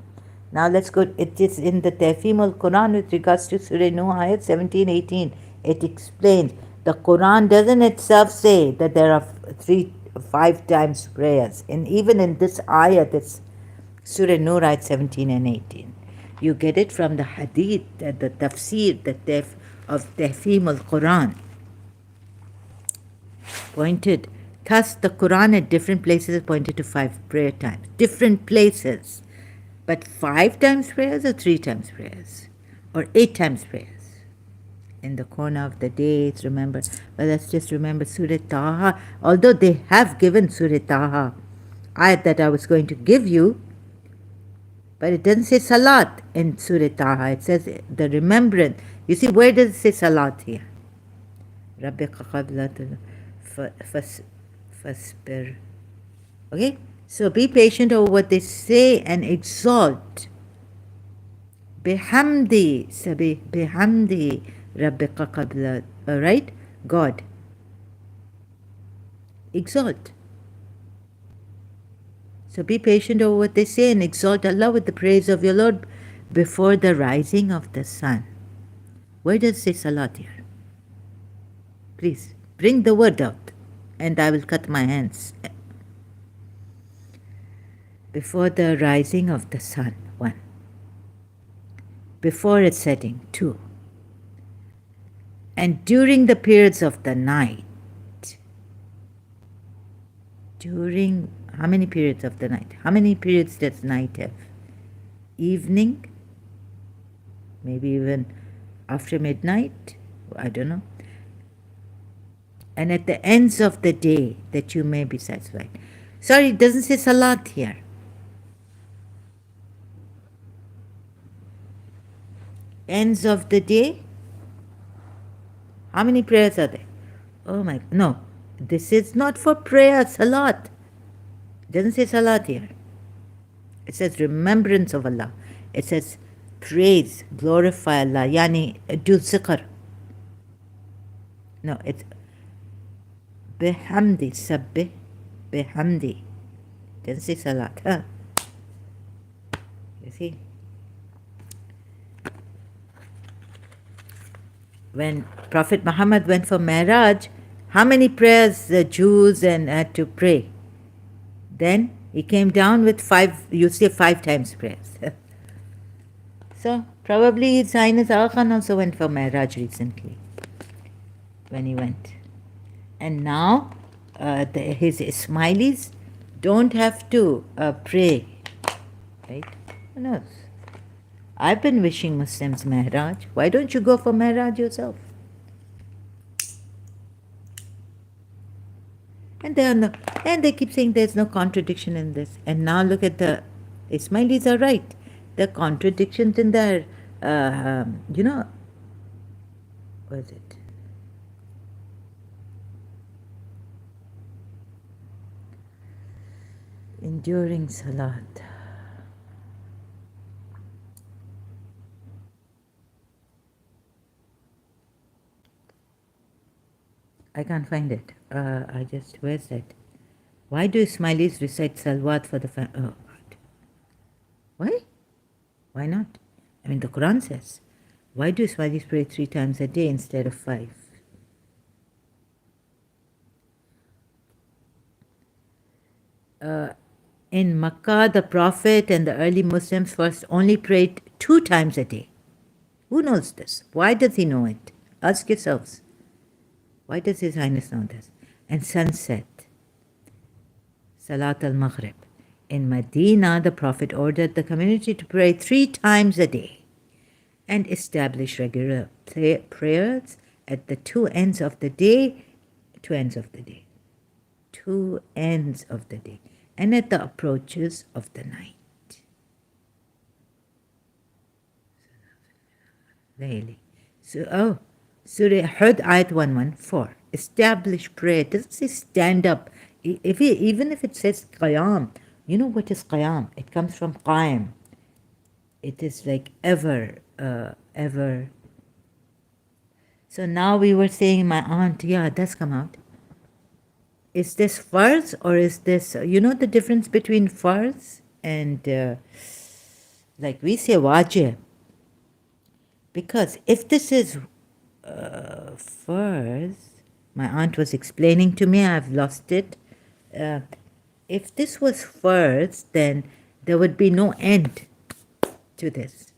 Now let's go. It is in the Tahfim al-Quran with regards to Surah Nuh ayat 17, 18. It explains the Quran doesn't itself say that there are 5 times prayers. And even in this ayat, this Surah Nuh ayat 17 and 18. You get it from the hadith, the tafsir, of Tahfim al-Quran. Pointed. Thus, the Quran at different places is pointed to 5 prayer times. Different places. But 5 times prayers or 3 times prayers? Or 8 times prayers? In the corner of the days, remember. But let's just remember Surah Taha. Although they have given Surah Taha, ayat that I was going to give you, but it doesn't say Salat in Surah Taha. It says the remembrance. You see, where does it say Salat here? Rabbika qabla fasbir. Okay? So be patient over what they say and exalt. Bihamdi, sabi, bihamdi rabbika qabla. Alright? God. Exalt. So be patient over what they say and exalt Allah with the praise of your Lord before the rising of the sun. Where does it say Salat here? Please, bring the word out and I will cut my hands. Before the rising of the sun. 1. before its setting, 2. And during the periods of the night, during how many periods of the night? How many periods does night have? Evening, maybe even after midnight, I don't know. And at the ends of the day, that you may be satisfied. Sorry, it doesn't say salat here. Ends of the day? How many prayers are there? Oh my, no. This is not for prayer, salat. It doesn't say salat here. It says remembrance of Allah. It says praise, glorify Allah, yani do zikr. No, it's bihamdi, sabbih, bihamdi. It doesn't say salat, huh? You see? When Prophet Muhammad went for Mi'raj, how many prayers the Jews had to pray? Then he came down with 5, you say 5 times prayers. So probably His Highness Agha also went for Mi'raj recently, when he went. And now his Ismailis don't have to pray, right? Who knows? I've been wishing Muslims Mi'raj. Why don't you go for Mi'raj yourself? And they keep saying there's no contradiction in this. And now look at the Ismailis are right. The contradictions in their, what is it? Enduring Salat. I can't find it. Where's that? Why do Ismailis recite Salawat for the family? Oh, God. Why? Why not? I mean, the Quran says. Why do Ismailis pray 3 times a day instead of 5? In Makkah, the Prophet and the early Muslims first only prayed 2 times a day. Who knows this? Why does he know it? Ask yourselves. Why does His Highness know this? And sunset, Salat al-Maghrib. In Medina, the Prophet ordered the community to pray 3 times a day and establish regular prayers at the 2 ends of the day, 2 ends of the day, 2 ends of the day, and at the approaches of the night. Really. So, Surah Hud, Ayat 114. Establish prayer. It doesn't say stand up. Even if it says qiyam, you know what is qiyam? It comes from qaim. It is like ever. So now we were saying, my aunt, yeah, it does come out. Is this farz or is this, you know the difference between farz and, like we say wajib? Because if this is farz, my aunt was explaining to me, I've lost it. If this was farz, then there would be no end to this.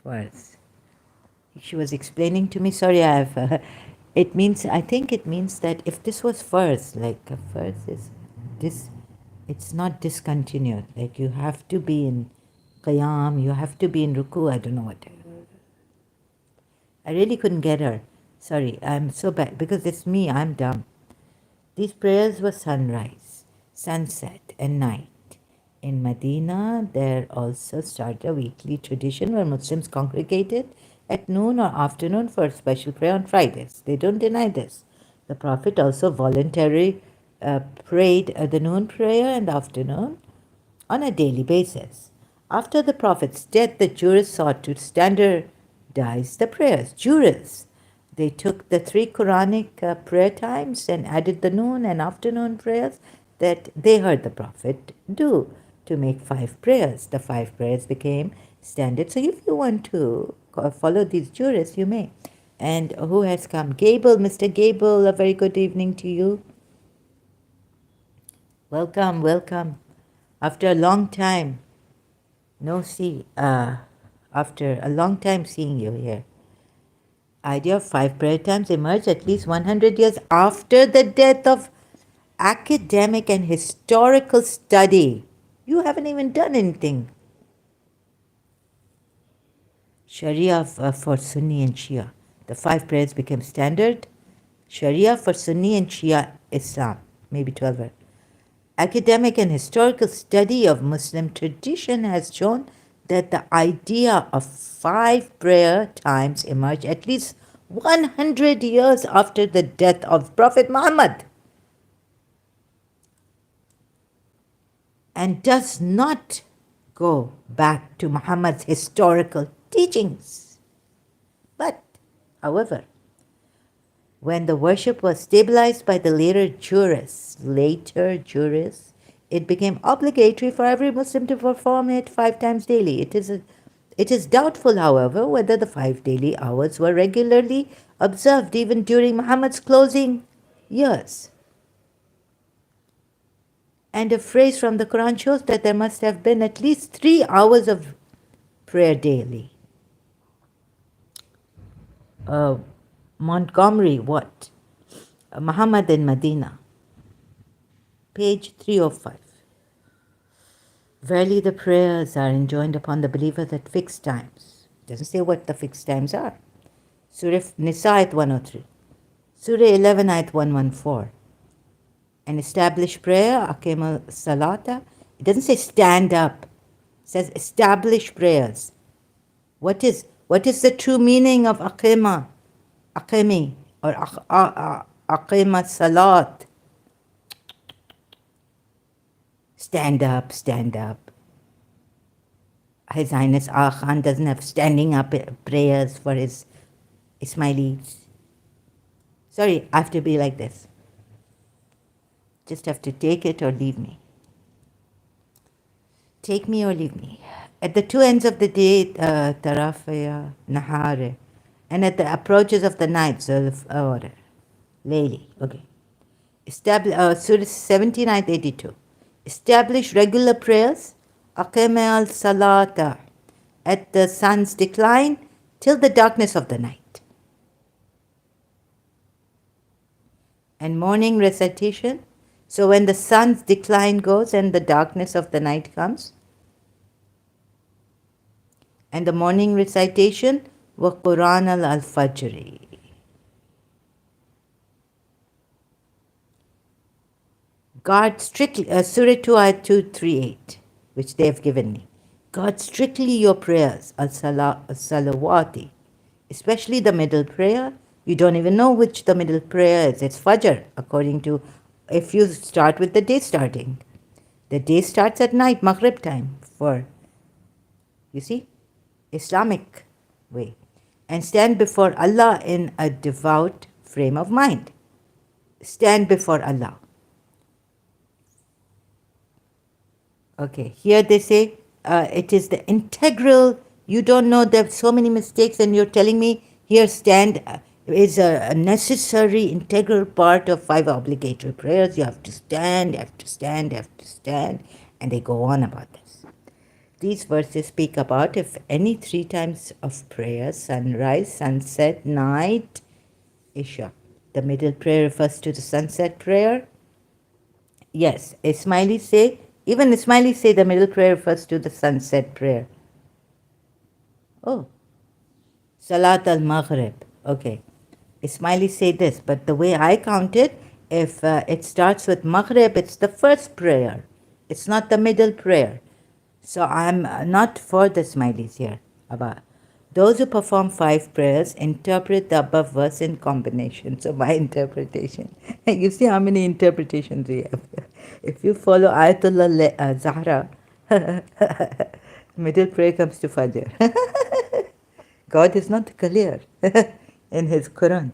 Farz. She was explaining to me, sorry, I think it means that if this was farz, like farz is this, it's not discontinued. Like you have to be in qiyam, you have to be in ruku, I don't know what. I really couldn't get her. Sorry, I'm so bad because it's me, I'm dumb. These prayers were sunrise, sunset, and night. In Medina, there also started a weekly tradition where Muslims congregated at noon or afternoon for a special prayer on Fridays. They don't deny this. The Prophet also voluntarily prayed the noon prayer and afternoon on a daily basis. After the Prophet's death, the jurists sought to standardize the prayers. Jurists. They took the 3 Quranic prayer times and added the noon and afternoon prayers that they heard the Prophet do to make 5 prayers. The 5 prayers became standard. So if you want to follow these jurists, you may. And who has come? Gable, Mr. Gable, a very good evening to you. Welcome, welcome. After a long time. No, see, after a long time seeing you here, idea of 5 prayer times emerged at least 100 years after the death of academic and historical study. You haven't even done anything. Sharia for Sunni and Shia. The 5 prayers became standard. Sharia for Sunni and Shia Islam, maybe 12. Academic and historical study of Muslim tradition has shown that the idea of 5 prayer times emerged at least 100 years after the death of Prophet Muhammad and does not go back to Muhammad's historical teachings. But, however, when the worship was stabilized by the later jurists, it became obligatory for every Muslim to perform it 5 times daily. It is doubtful, however, whether the 5 daily hours were regularly observed even during Muhammad's closing years. And a phrase from the Quran shows that there must have been at least 3 hours of prayer daily. Montgomery, what? Muhammad in Medina, page 305. Verily the prayers are enjoined upon the believers at fixed times. It doesn't say what the fixed times are. Surah Nisa ayat 103. Surah 11 ayat 114. An established prayer, Aqim Salata. It doesn't say stand up. It says establish prayers. What is the true meaning of Aqimi or Aqima Salat? Stand up, stand up. His Highness Agha Khan doesn't have standing up prayers for his Ismailis. Sorry, I have to be like this. Just have to take it or leave me. Take me or leave me. At the 2 ends of the day, Tarafaya, Nahare, and at the approaches of the night, Zulf, or Layli. Okay. Surah 17, ayat 82. Establish regular prayers, Aqim al-Salata, at the sun's decline till the darkness of the night. And morning recitation. So when the sun's decline goes and the darkness of the night comes, and the morning recitation, wa Quran al-Fajr. Guard strictly, Surah 2 ayat 238, which they have given me. Guard strictly your prayers, al-Salawati, especially the middle prayer. You don't even know which the middle prayer is. It's Fajr, according to, if you start with the day starting. The day starts at night, Maghrib time, for, you see, Islamic way. And stand before Allah in a devout frame of mind. Stand before Allah. Okay, here they say it is the integral. You don't know, there are so many mistakes, and you're telling me here stand is a necessary integral part of 5 obligatory prayers. You have to stand, you have to stand, you have to stand, and they go on about this. These verses speak about if any 3 times of prayer, sunrise, sunset, night, Isha. The middle prayer refers to the sunset prayer. Yes, Ismailis say, even Ismailis say the middle prayer refers to the sunset prayer. Oh, Salat al-Maghrib. Okay. Ismailis say this, but the way I count it, if it starts with Maghrib, it's the first prayer. It's not the middle prayer. So I'm not for the Ismailis here. Abba. Those who perform 5 prayers interpret the above verse in combination. So my interpretation. You see how many interpretations we have. If you follow Ayatollah Zahra, middle prayer comes to Fajr. God is not clear in his Quran.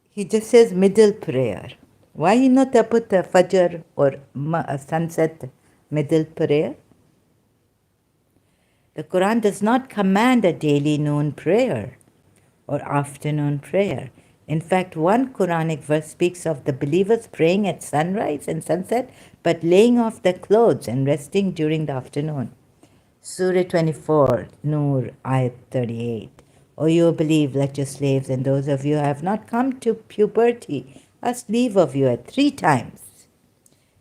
He just says middle prayer. Why not put the Fajr or sunset middle prayer? The Quran does not command a daily noon prayer or afternoon prayer. In fact, one Quranic verse speaks of the believers praying at sunrise and sunset, but laying off their clothes and resting during the afternoon. Surah 24, Nur, Ayat 38. O you who believe, let your slaves and those of you who have not come to puberty ask leave of you at 3 times.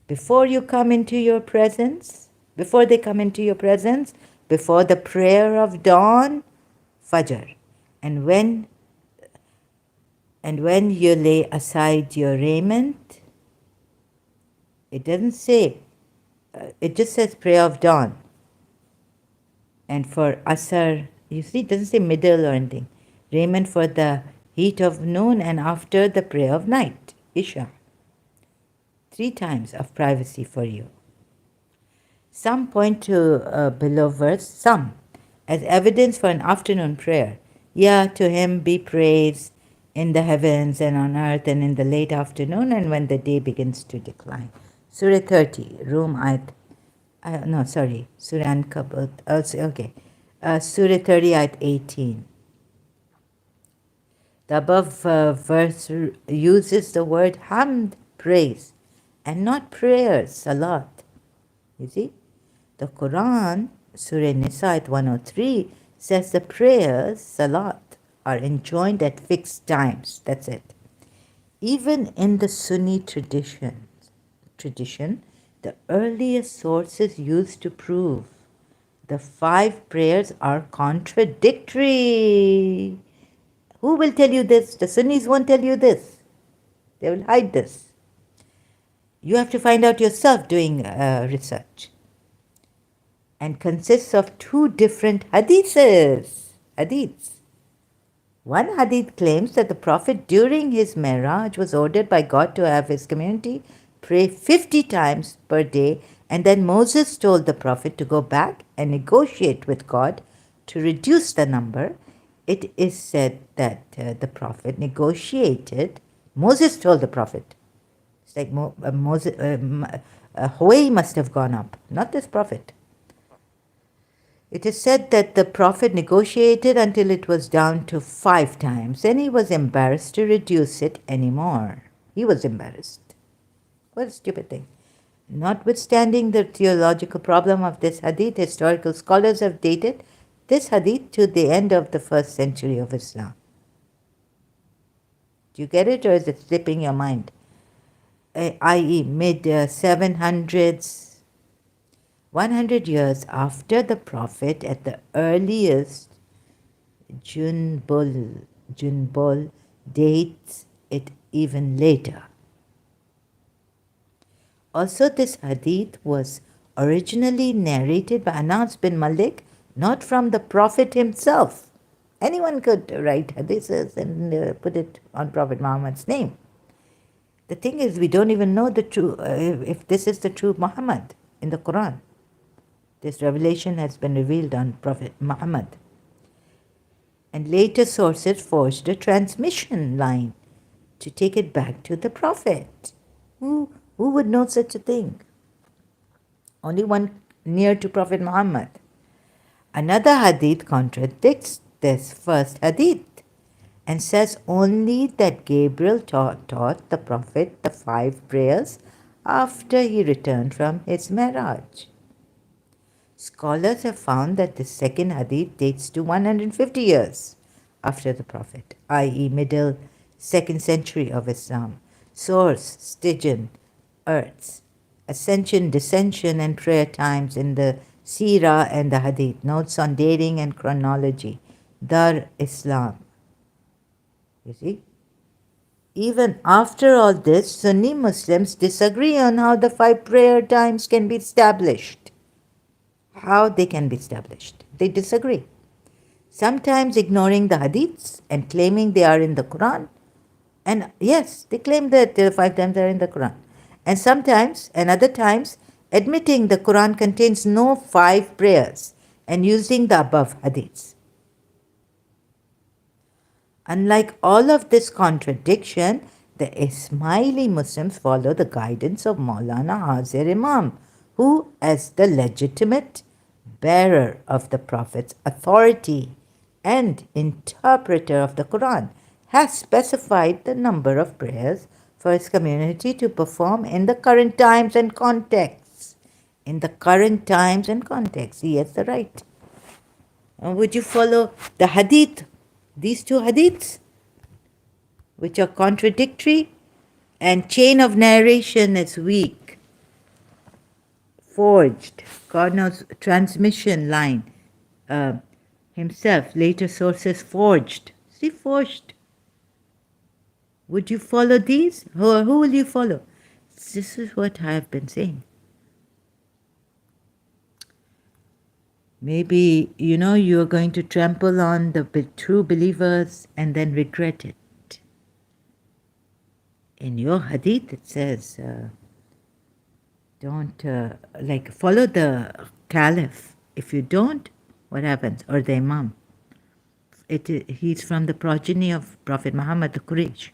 Before you come into your presence, before they come into your presence, before the prayer of dawn, Fajr, and when you lay aside your raiment, it doesn't say, it just says prayer of dawn. And for Asar, you see, it doesn't say middle or anything. Raiment for the heat of noon and after the prayer of night, Isha. 3 times of privacy for you. Some point to below verse, some, as evidence for an afternoon prayer. Yeah, to him be praise in the heavens and on earth and in the late afternoon and when the day begins to decline. Surah 30, Rum Ayat, Surah Ankabut, okay. Surah 30, Ayat 18. The above verse uses the word hamd, praise, and not prayers, salat. You see? The Quran, Surah Nisa, Ayat 103, says the prayers, salat, are enjoined at fixed times. That's it. Even in the Sunni tradition, the earliest sources used to prove the 5 prayers are contradictory. Who will tell you this? The Sunnis won't tell you this. They will hide this. You have to find out yourself doing research. And consists of 2 different hadiths. One hadith claims that the Prophet during his Miraj was ordered by God to have his community pray 50 times per day, and then Moses told the Prophet to go back and negotiate with God to reduce the number. It is said that the Prophet negotiated. Moses told the Prophet. It's like Huwai must have gone up, not this Prophet. It is said that the Prophet negotiated until it was down to 5 times, and he was embarrassed to reduce it anymore. He was embarrassed. What a stupid thing. Notwithstanding the theological problem of this hadith, historical scholars have dated this hadith to the end of the 1st century of Islam. Do you get it, or is it slipping your mind? I.e., mid-700s, 100 years after the Prophet at the earliest, Junbul dates it even later. Also, this hadith was originally narrated by Anas bin Malik, not from the Prophet himself. Anyone could write hadiths and put it on Prophet Muhammad's name. The thing is, we don't even know the true, if this is the true Muhammad in the Quran. This revelation has been revealed on Prophet Muhammad. And later sources forged a transmission line to take it back to the Prophet. Who would know such a thing? Only one near to Prophet Muhammad. Another hadith contradicts this first hadith and says only that Gabriel taught the Prophet the 5 prayers after he returned from his Miraj. Scholars have found that the second hadith dates to 150 years after the Prophet, i.e. middle 2nd century of Islam. Source, Stygian, Earths, Ascension, Descension and Prayer Times in the Seerah and the Hadith. Notes on dating and chronology. Dar Islam. You see? Even after all this, Sunni Muslims disagree on how the 5 prayer times can be established. How they can be established. They disagree. Sometimes ignoring the hadiths and claiming they are in the Quran. And yes, they claim that the 5 times are in the Quran. And sometimes, and other times, admitting the Quran contains no 5 prayers and using the above hadiths. Unlike all of this contradiction, the Ismaili Muslims follow the guidance of Maulana Hazir Imam, who, as the legitimate bearer of the Prophet's authority and interpreter of the Quran, has specified the number of prayers for his community to perform in the current times and contexts. In the current times and contexts, he has the right. Would you follow the hadith, these two hadiths, which are contradictory, and chain of narration is weak, forged, Cardinal's transmission line himself, later sources forged. See, forged. Would you follow these? Who will you follow? This is what I have been saying. Maybe, you're going to trample on the true believers and then regret it. In your hadith, it says, don't, follow the caliph. If you don't, what happens? Or the imam. He's from the progeny of Prophet Muhammad, the Quraysh.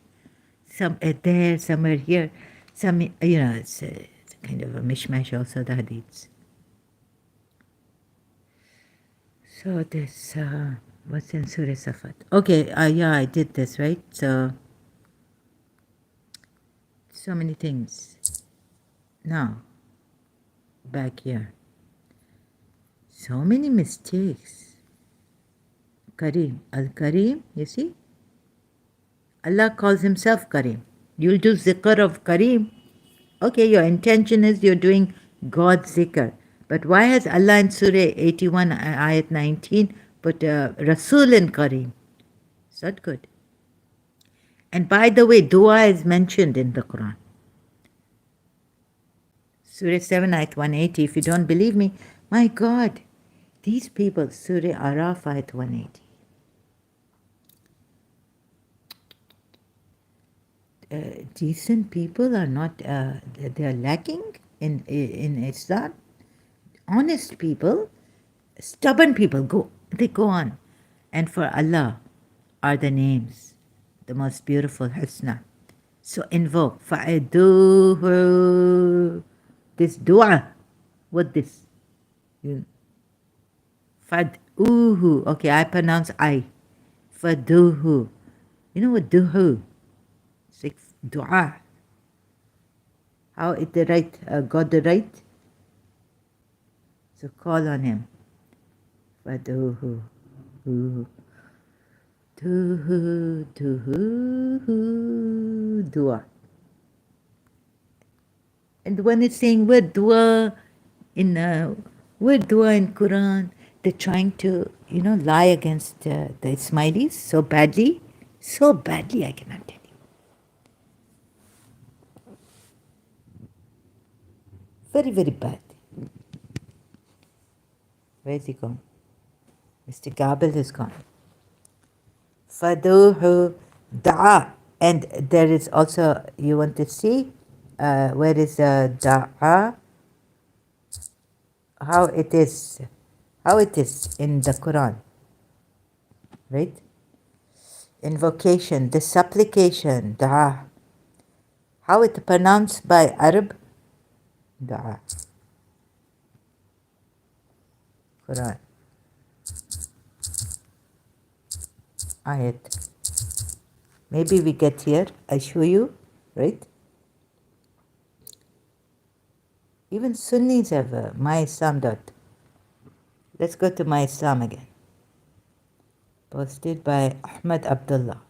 Some there, somewhere here. Some, it's a kind of a mishmash also, the hadiths. So this, what's in Surah Safat? Okay, yeah, I did this, right? So many things. Now, back here. So many mistakes. Kareem. Al-Kareem, you see? Allah calls himself Kareem. You'll do zikr of Kareem. Okay, your intention is you're doing God's zikr. But why has Allah in Surah 81, ayat 19, put Rasul in Kareem? It's not good. And by the way, dua is mentioned in the Quran. Surah 7, ayat 180. If you don't believe me, my God, these people, Surah Araf, ayat 180. Decent people are not, they are lacking in Islam. Honest people, stubborn people, they go on. And for Allah are the names, the most beautiful, Husna. So invoke, fa'aduhu, this dua, what this? Fad'uhu, okay, I pronounce I. Faduhu. You know what duhu? It's like dua. How it the right, got the right? So call on him. Faduhu. Duhu, dua. And when it's saying word dua in Quran, they're trying to, lie against the Ismailis so badly, I cannot tell you. Very, very bad. Where is he gone? Mr. Gabel is gone. Faduhu da'a. And there is also, you want to see, where is da'a? How it is in the Quran. Right? Invocation, the supplication, da'a. How it pronounced by Arab? Da'a. Quran. Ayat. Maybe we get here, I show you, right? Even Sunnis have myislam. Let's go to myislam again. Posted by Ahmad Abdullah.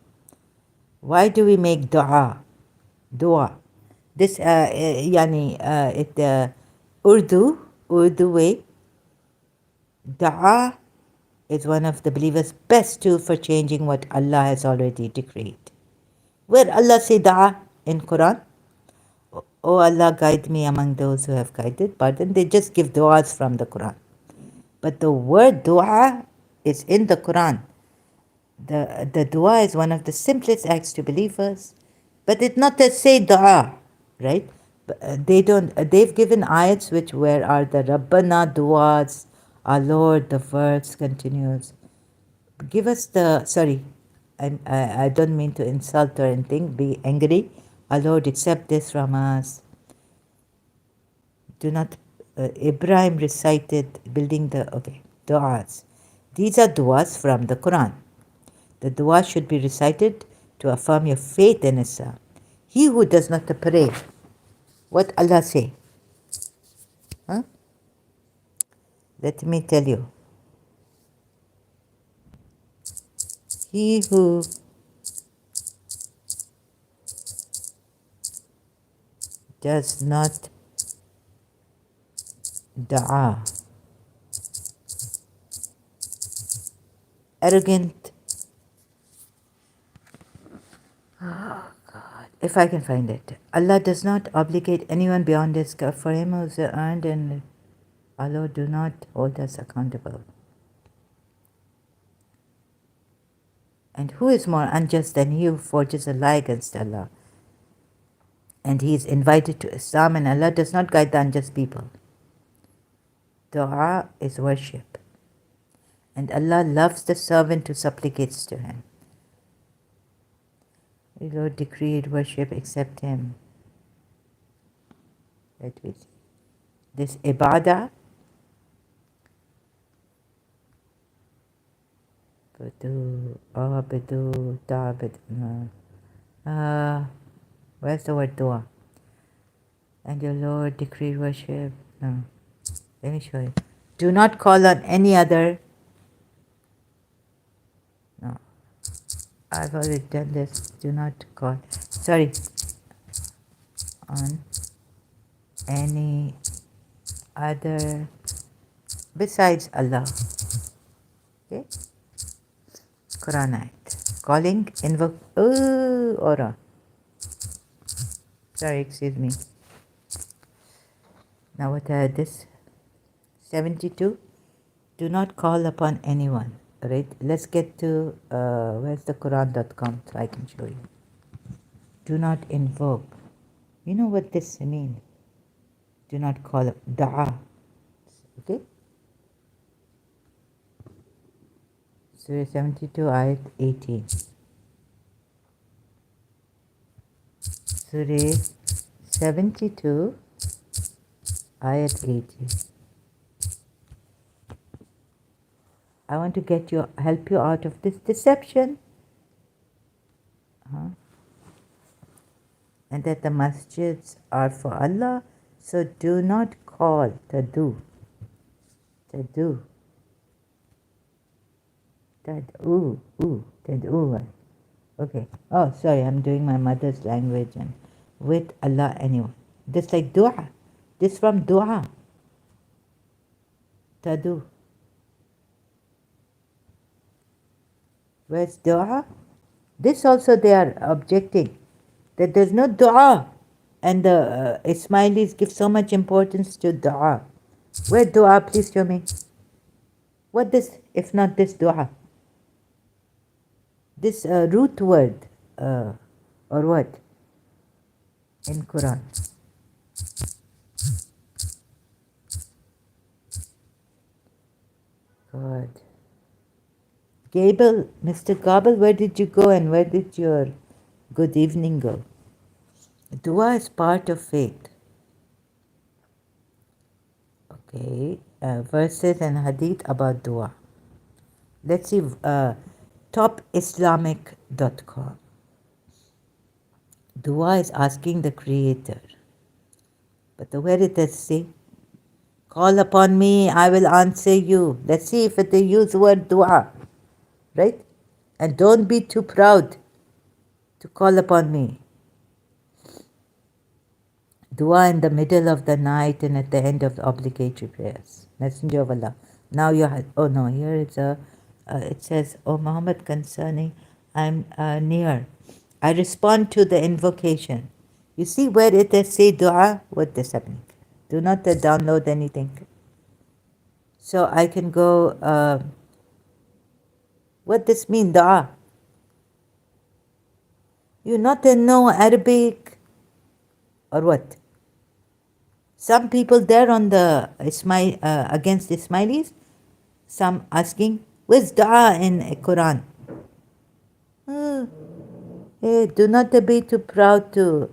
Why do we make dua? This, Urdu way, dua is one of the believers' best tool for changing what Allah has already decreed. Where Allah say dua in Quran? Oh Allah, guide me among those who have guided. Pardon, they just give du'as from the Quran. But the word dua is in the Quran. The dua is one of the simplest acts to believers. But it's not to say dua, right? They've given ayats where are the Rabbana duas, our Lord, the verse continues. Give us sorry, I don't mean to insult or anything, be angry. Our Lord, accept this from us. Do not, Ibrahim recited building du'as. These are du'as from the Quran. The dua should be recited to affirm your faith in Islam. He who does not pray, what Allah say? Huh? Let me tell you. He who does not dua, arrogant, if I can find it. Allah does not obligate anyone beyond his for him who is earned, and Allah do not hold us accountable. And who is more unjust than he who forges a lie against Allah? And he is invited to Islam, and Allah does not guide the unjust people. Dua is worship, and Allah loves the servant who supplicates to him. The Lord decreed worship except him. Let me see. This ibadah, where's the word dua? And your Lord decreed worship. No. Let me show you. Do not call on any other. No. I've already done this. Do not call. Sorry. On any other besides Allah. Okay? Quran ayat. Calling, invoke. Ora. Sorry, excuse me. Now what this? 72. Do not call upon anyone. Right? Let's get to where's the Quran.com so I can show you. Do not invoke. You know what this means? Do not call dua. Okay? Surah 72, ayat 18. Surah 72, ayat 18. I want to help you out of this deception. And that the masjids are for Allah, so do not call tadu. Okay. Oh, sorry, I'm doing my mother's language and with Allah anyone. This like dua. This from dua. Tadu. Where's dua? This also they are objecting that there's no dua, and the Ismailis give so much importance to dua. Where dua? Please show me. What this, if not this dua? This root word or what in Quran? God. Gable, Mr. Gable, where did you go and where did your good evening go? Dua is part of faith. Okay, verses and hadith about dua. Let's see, topislamic.com. Dua is asking the Creator. But where it does say, call upon me, I will answer you. Let's see if they use the word dua. Right? And don't be too proud to call upon me. Dua in the middle of the night and at the end of the obligatory prayers. Messenger of Allah. Now you have, oh no, here it's it says, O Muhammad, concerning, I'm near. I respond to the invocation. You see where it is say dua? What is happening? Do not download anything. So I can go, what this mean, dua? You not know Arabic or what? Some people there on the against Ismailis, some asking, where's dua in Quran? Hey, do not be too proud to.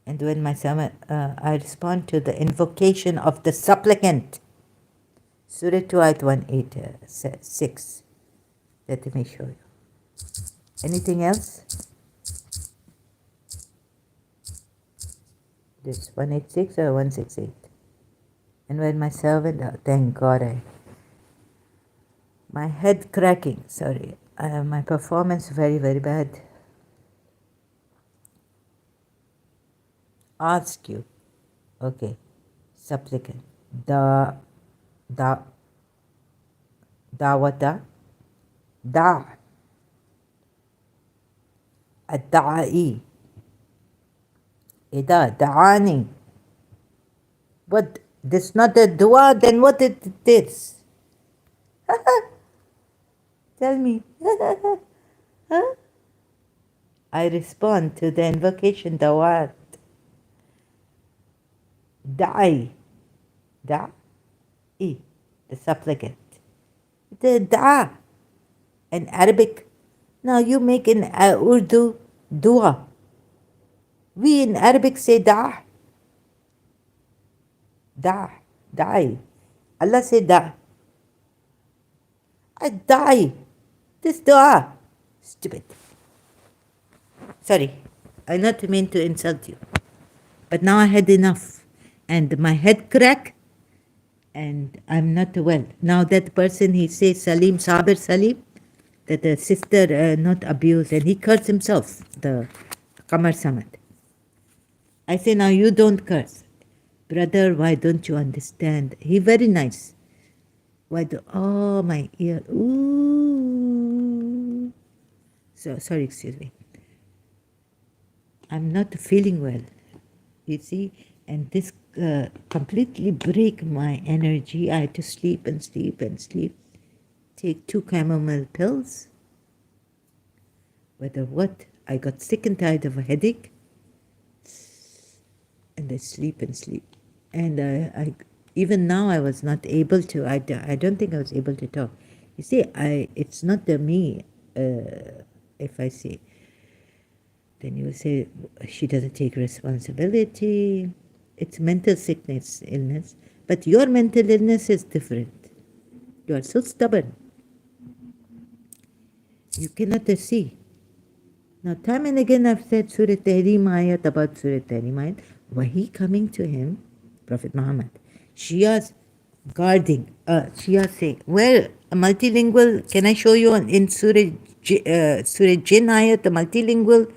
And when my sermon, I respond to the invocation of the supplicant. Surah 2 ayat 186. Let me show you. Anything else? This 186 or 168? And when my servant, thank God, my head cracking, sorry, my performance very, very bad. Ask you, okay, supplicant, da, dawata, da, الدعائي إذا دعاني. What? This not a dua, then what is this? Tell me. Huh? I respond to the invocation dawat. Da'i. Da'i. The supplicant. The da. In Arabic. Now you make in Urdu dua. We in Arabic say da. Da. Da'i. Allah say da. I die. This dua. Stupid. Sorry. I not mean to insult you. But now I had enough. And my head crack. And I'm not well. Now that person, he says Salim, Sabir Salim, that the sister not abused. And he cursed himself, the Qamar Samad. I say, now you don't curse. Brother, why don't you understand? He very nice. Why do, oh, my ear. Ooh. So, sorry, excuse me. I'm not feeling well, you see, and this completely break my energy. I had to sleep and sleep and sleep. Take 2 chamomile pills. Whether what? I got sick and tired of a headache. And I sleep and sleep. And I even now I was not able to, I don't think I was able to talk. You see, it's not the me, if I say, then you will say she doesn't take responsibility. It's mental sickness, illness. But your mental illness is different. You are so stubborn. You cannot see. Now, time and again I've said Surah Tahrim ayat about Surah Tahrim ayat. Wahi coming to him, Prophet Muhammad. Shia's guarding. Shia say, where a multilingual, can I show you in Surah Jinn ayat, the multilingual?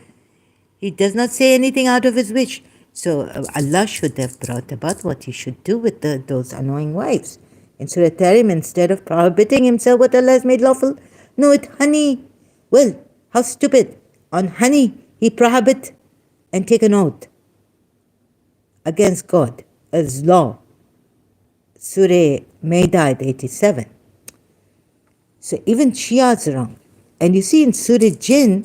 He does not say anything out of his wish. So Allah should have brought about what he should do with those annoying wives. In Surah Tahrim, instead of prohibiting himself what Allah has made lawful, no, it honey. Well, how stupid. On honey, he prohibit and take an oath against God as law. Surah Maida 87. So even Shia is wrong. And you see in Surah Jinn,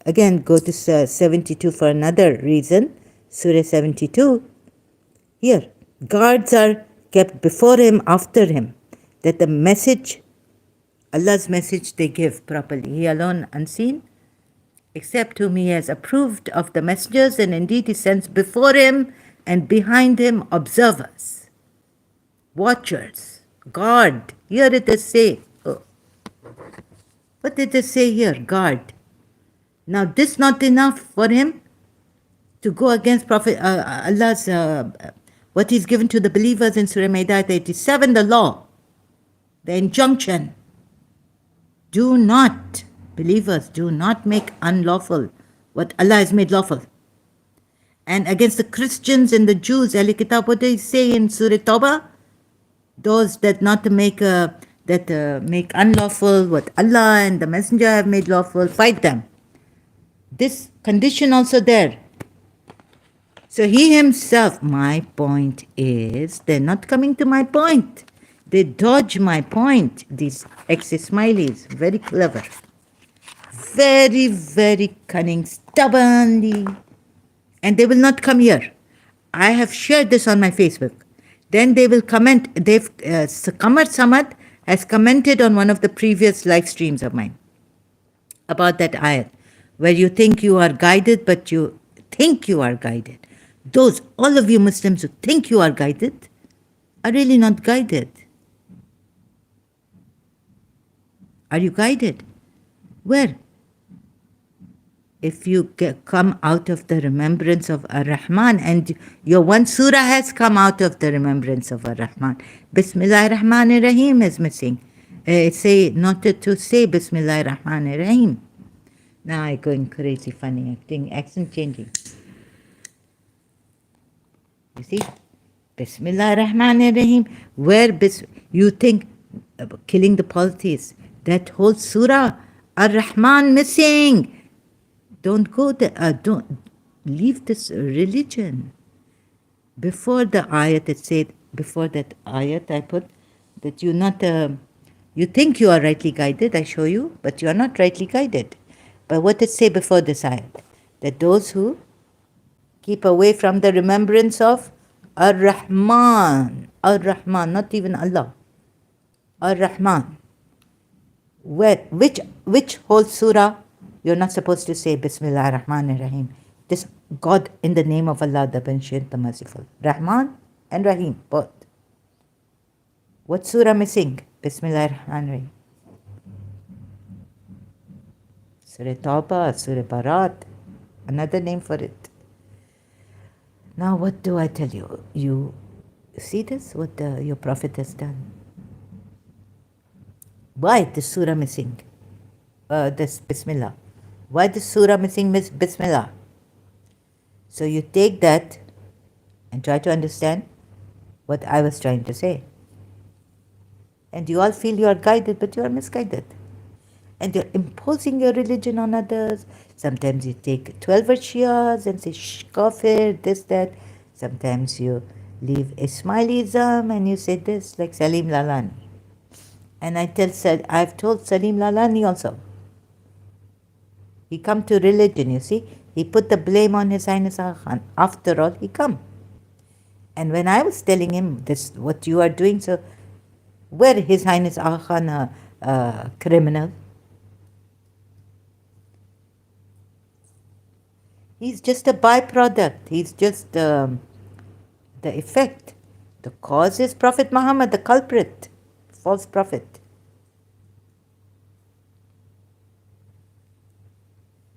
again go to 72 for another reason, Surah 72, here, guards are kept before him, after him, that the message, Allah's message they give properly. He alone unseen, except whom he has approved of the messengers, and indeed he sends before him and behind him observers, watchers, guard. Here it is say, oh, what did it say here? Guard. Now this not enough for him to go against Prophet Allah's, what he's given to the believers in Surah Maida 87, the law, the injunction. Do not, believers, do not make unlawful what Allah has made lawful. And against the Christians and the Jews, Ahli Kitab, what do they say in Surah Tawbah? Those that not to make make unlawful what Allah and the Messenger have made lawful, fight them. This condition also there. So he himself, my point is, they're not coming to my point. They dodge my point, these ex-Ismailis, very clever. Very, very cunning, stubbornly. And they will not come here. I have shared this on my Facebook. Then they will comment. Qamar Samad has commented on one of the previous live streams of mine about that ayat, where you think you are guided, but you think you are guided. Those, all of you Muslims who think you are guided, are really not guided. Are you guided? Where? if you come out of the remembrance of Ar-Rahman, and your one surah has come out of the remembrance of Ar-Rahman. Bismillah ar-Rahman ar-Rahim is missing. Say not to say Bismillah ar-Rahman ar-Rahim. Now I going crazy, funny acting, accent changing. You see, Bismillah ar-Rahman ar-Rahim. Where you think killing the polytheists, that whole surah, Ar-Rahman missing. Don't go there. Don't leave this religion. Before the ayat, it said, before that ayat, I put that you're not, you think you are rightly guided, I show you, but you are not rightly guided. But what did it say before this ayat? That those who keep away from the remembrance of Ar-Rahman, Ar-Rahman, not even Allah, Ar-Rahman. Which whole surah you're not supposed to say Bismillah ar-Rahman ar-Rahim. This God in the name of Allah, the Beneficent, the Merciful. Rahman and Rahim, both. What surah missing? Bismillah ar-Rahman ar-Rahim. Surah Tawbah, Surah Barat, another name for it. Now what do I tell you? You see this, what your Prophet has done? Why this surah missing? This Bismillah. Why this surah missing Bismillah? So you take that and try to understand what I was trying to say. And you all feel you are guided, but you are misguided. And you're imposing your religion on others. Sometimes you take 12 Shias and say, shh, kafir, this, that. Sometimes you leave Ismailism and you say this, like Salim Lalani. And I've told Salim Lalani also. He come to religion, you see. He put the blame on His Highness Agha Khan. After all, he come. And when I was telling him this, what you are doing, so where His Highness Agha Khan a criminal? He's just a byproduct. He's just the effect. The cause is Prophet Muhammad, the culprit, false prophet.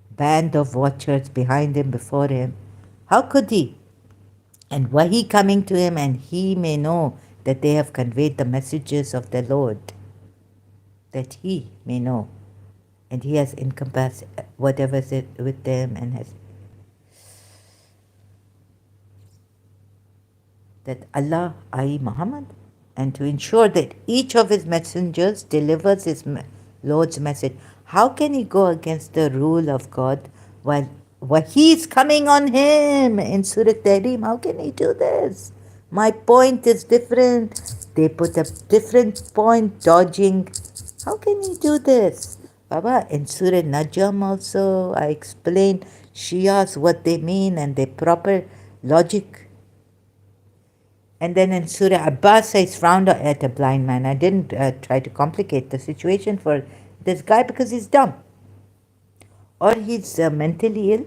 Band of watchers behind him, before him. How could he? And Wahi coming to him, and he may know that they have conveyed the messages of the Lord. That he may know. And he has encompassed whatever is with them and has. That Allah, i.e. Muhammad, and to ensure that each of his messengers delivers his Lord's message. How can he go against the rule of God while he's coming on him in Surah Tahrim? How can he do this? My point is different. They put a different point, dodging. How can he do this? Baba, in Surah Najm also, I explain Shias what they mean and their proper logic. And then in Surah Abbas, I frowned at a blind man. I didn't try to complicate the situation for this guy because he's dumb. Or he's mentally ill.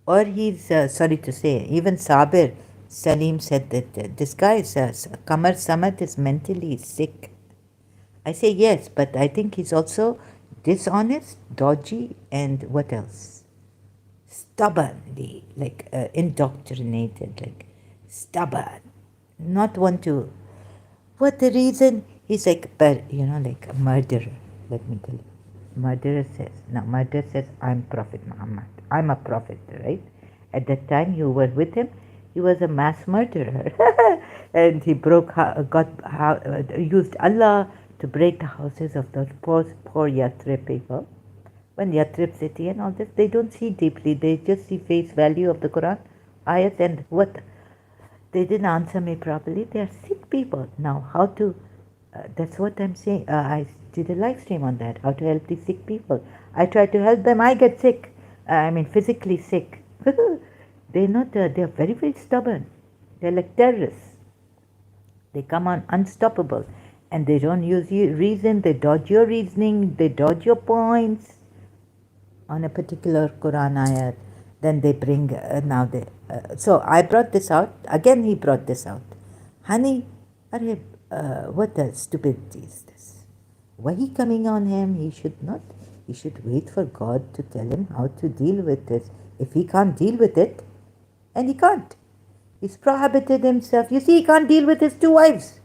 Or he's, sorry to say, even Sabir Salim said that this guy is, Kamar Samad is mentally sick. I say yes, but I think he's also dishonest, dodgy, and what else? Stubbornly, like indoctrinated, like stubborn, not want to. What the reason? He's like, like a murderer. Let me tell you. Murderer says, I'm Prophet Muhammad. I'm a prophet, right? At that time you were with him, he was a mass murderer. And he used Allah to break the houses of those poor Yathrib people. When Yathrib city and all this, they don't see deeply, they just see face value of the Quran, ayat, and what? They didn't answer me properly. They are sick people. Now, how to, that's what I'm saying. I did a live stream on that, how to help these sick people. I try to help them. I get sick. Physically sick. They're very, very stubborn. They're like terrorists. They come on unstoppable. And they don't use reason. They dodge your reasoning. They dodge your points on a particular Quran ayat. Then they bring, so I brought this out. Again, he brought this out. Honey, what a stupidity is this? Wahi coming on him, he He should wait for God to tell him how to deal with this. If he can't deal with it, and he can't. He's prohibited himself. You see, he can't deal with his 2 wives.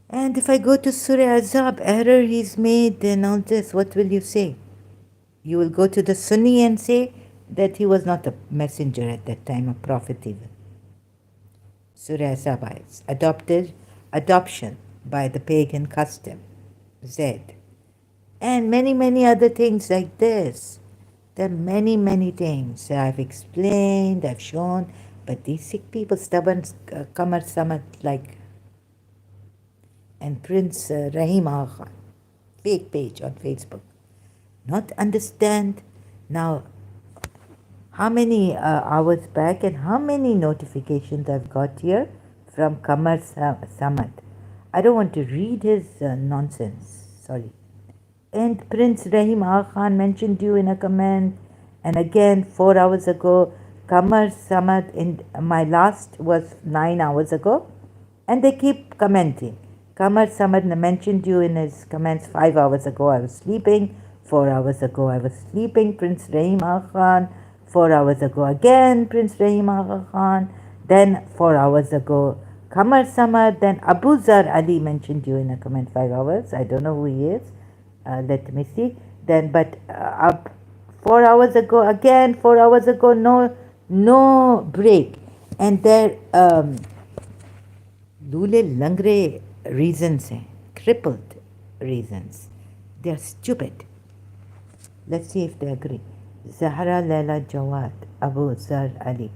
And if I go to Surah Azab, error he's made and all this, what will you say? You will go to the Sunni and say that he was not a messenger at that time, a prophet even. Surah Azab is adoption by the pagan custom, Z. And many, many other things like this. There are many, many things I've explained, I've shown, but these sick people, stubborn Kamar Samad like, and Prince Rahim Agha, fake page on Facebook, not understand. Now, how many hours back and how many notifications I've got here from Kamar Samad. I don't want to read his nonsense, sorry. And Prince Rahim Khan mentioned you in a comment. And again, 4 hours ago, Kamar Samad, in my last was 9 hours ago. And they keep commenting. Kamar Samad mentioned you in his comments 5 hours ago. I was sleeping. 4 hours ago, I was sleeping. Prince Rahim Khan, 4 hours ago again, Prince Rahim Khan. Then 4 hours ago, Kamar Samad. Then Abu Zar Ali mentioned you in a comment 5 hours. I don't know who he is. Let me see. Then, but up 4 hours ago, again 4 hours ago, no break. And there, Lule Langre reasons, crippled reasons. They are stupid. Let's see if they agree. Zahra Laila Jawad, Abu Zar Ali.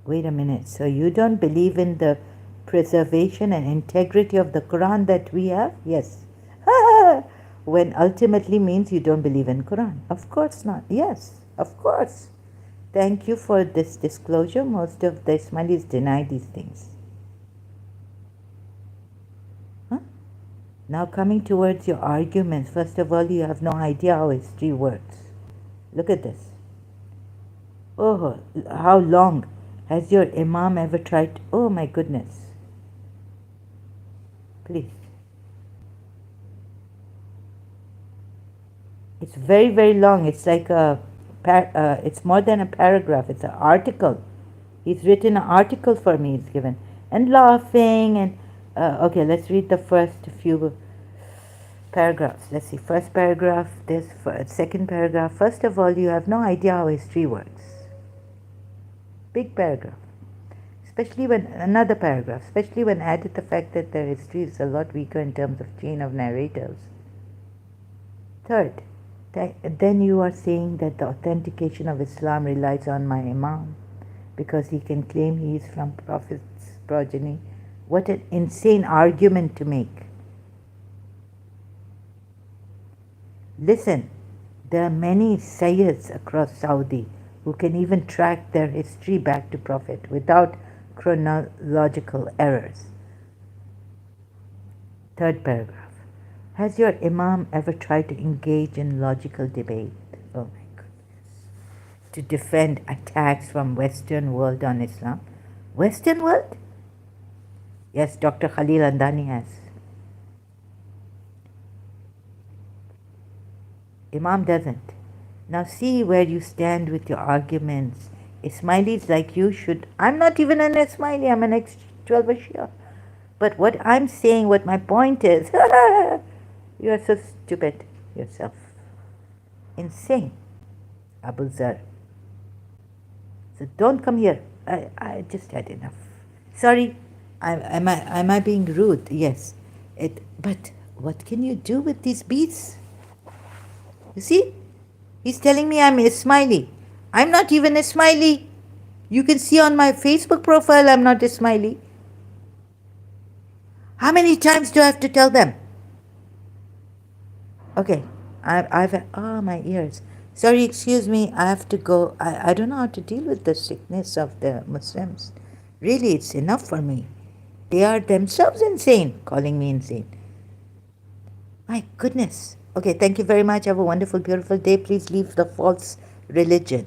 Wait a minute. So you don't believe in the preservation and integrity of the Quran that we have? Yes. When ultimately means you don't believe in Quran. Of course not. Yes, of course. Thank you for this disclosure. Most of the Ismailis deny these things. Huh? Now coming towards your arguments. First of all, you have no idea how history works. Look at this. Oh, how long has your Imam ever tried? Oh my goodness. Please. It's very, very long. It's like it's more than a paragraph. It's an article. He's written an article for me. He's given and laughing and okay. Let's read the first few paragraphs. Let's see. First paragraph. This second paragraph. First of all, you have no idea how history works. Big paragraph. Especially when another paragraph. Especially when added the fact that their history is a lot weaker in terms of chain of narrators. Third. Then you are saying that the authentication of Islam relies on my Imam because he can claim he is from Prophet's progeny. What an insane argument to make. Listen, there are many Sayyids across Saudi who can even track their history back to Prophet without chronological errors. Third paragraph. Has your Imam ever tried to engage in logical debate? Oh my goodness. To defend attacks from Western world on Islam? Western world? Yes, Dr. Khalil Andani has. Imam doesn't. Now see where you stand with your arguments. Ismailis like you should... I'm not even an Ismaili, I'm an Ex-Shia. But what I'm saying, what my point is... You are so stupid yourself. Insane. Abu Zar. So don't come here. I just had enough. Sorry. Am I being rude? Yes. But what can you do with these beasts? You see? He's telling me I'm Ismaili. I'm not even Ismaili. You can see on my Facebook profile I'm not Ismaili. How many times do I have to tell them? Okay, my ears. Sorry, excuse me, I have to go. I don't know how to deal with the sickness of the Muslims. Really, it's enough for me. They are themselves insane, calling me insane. My goodness. Okay, thank you very much. Have a wonderful, beautiful day. Please leave the false religion.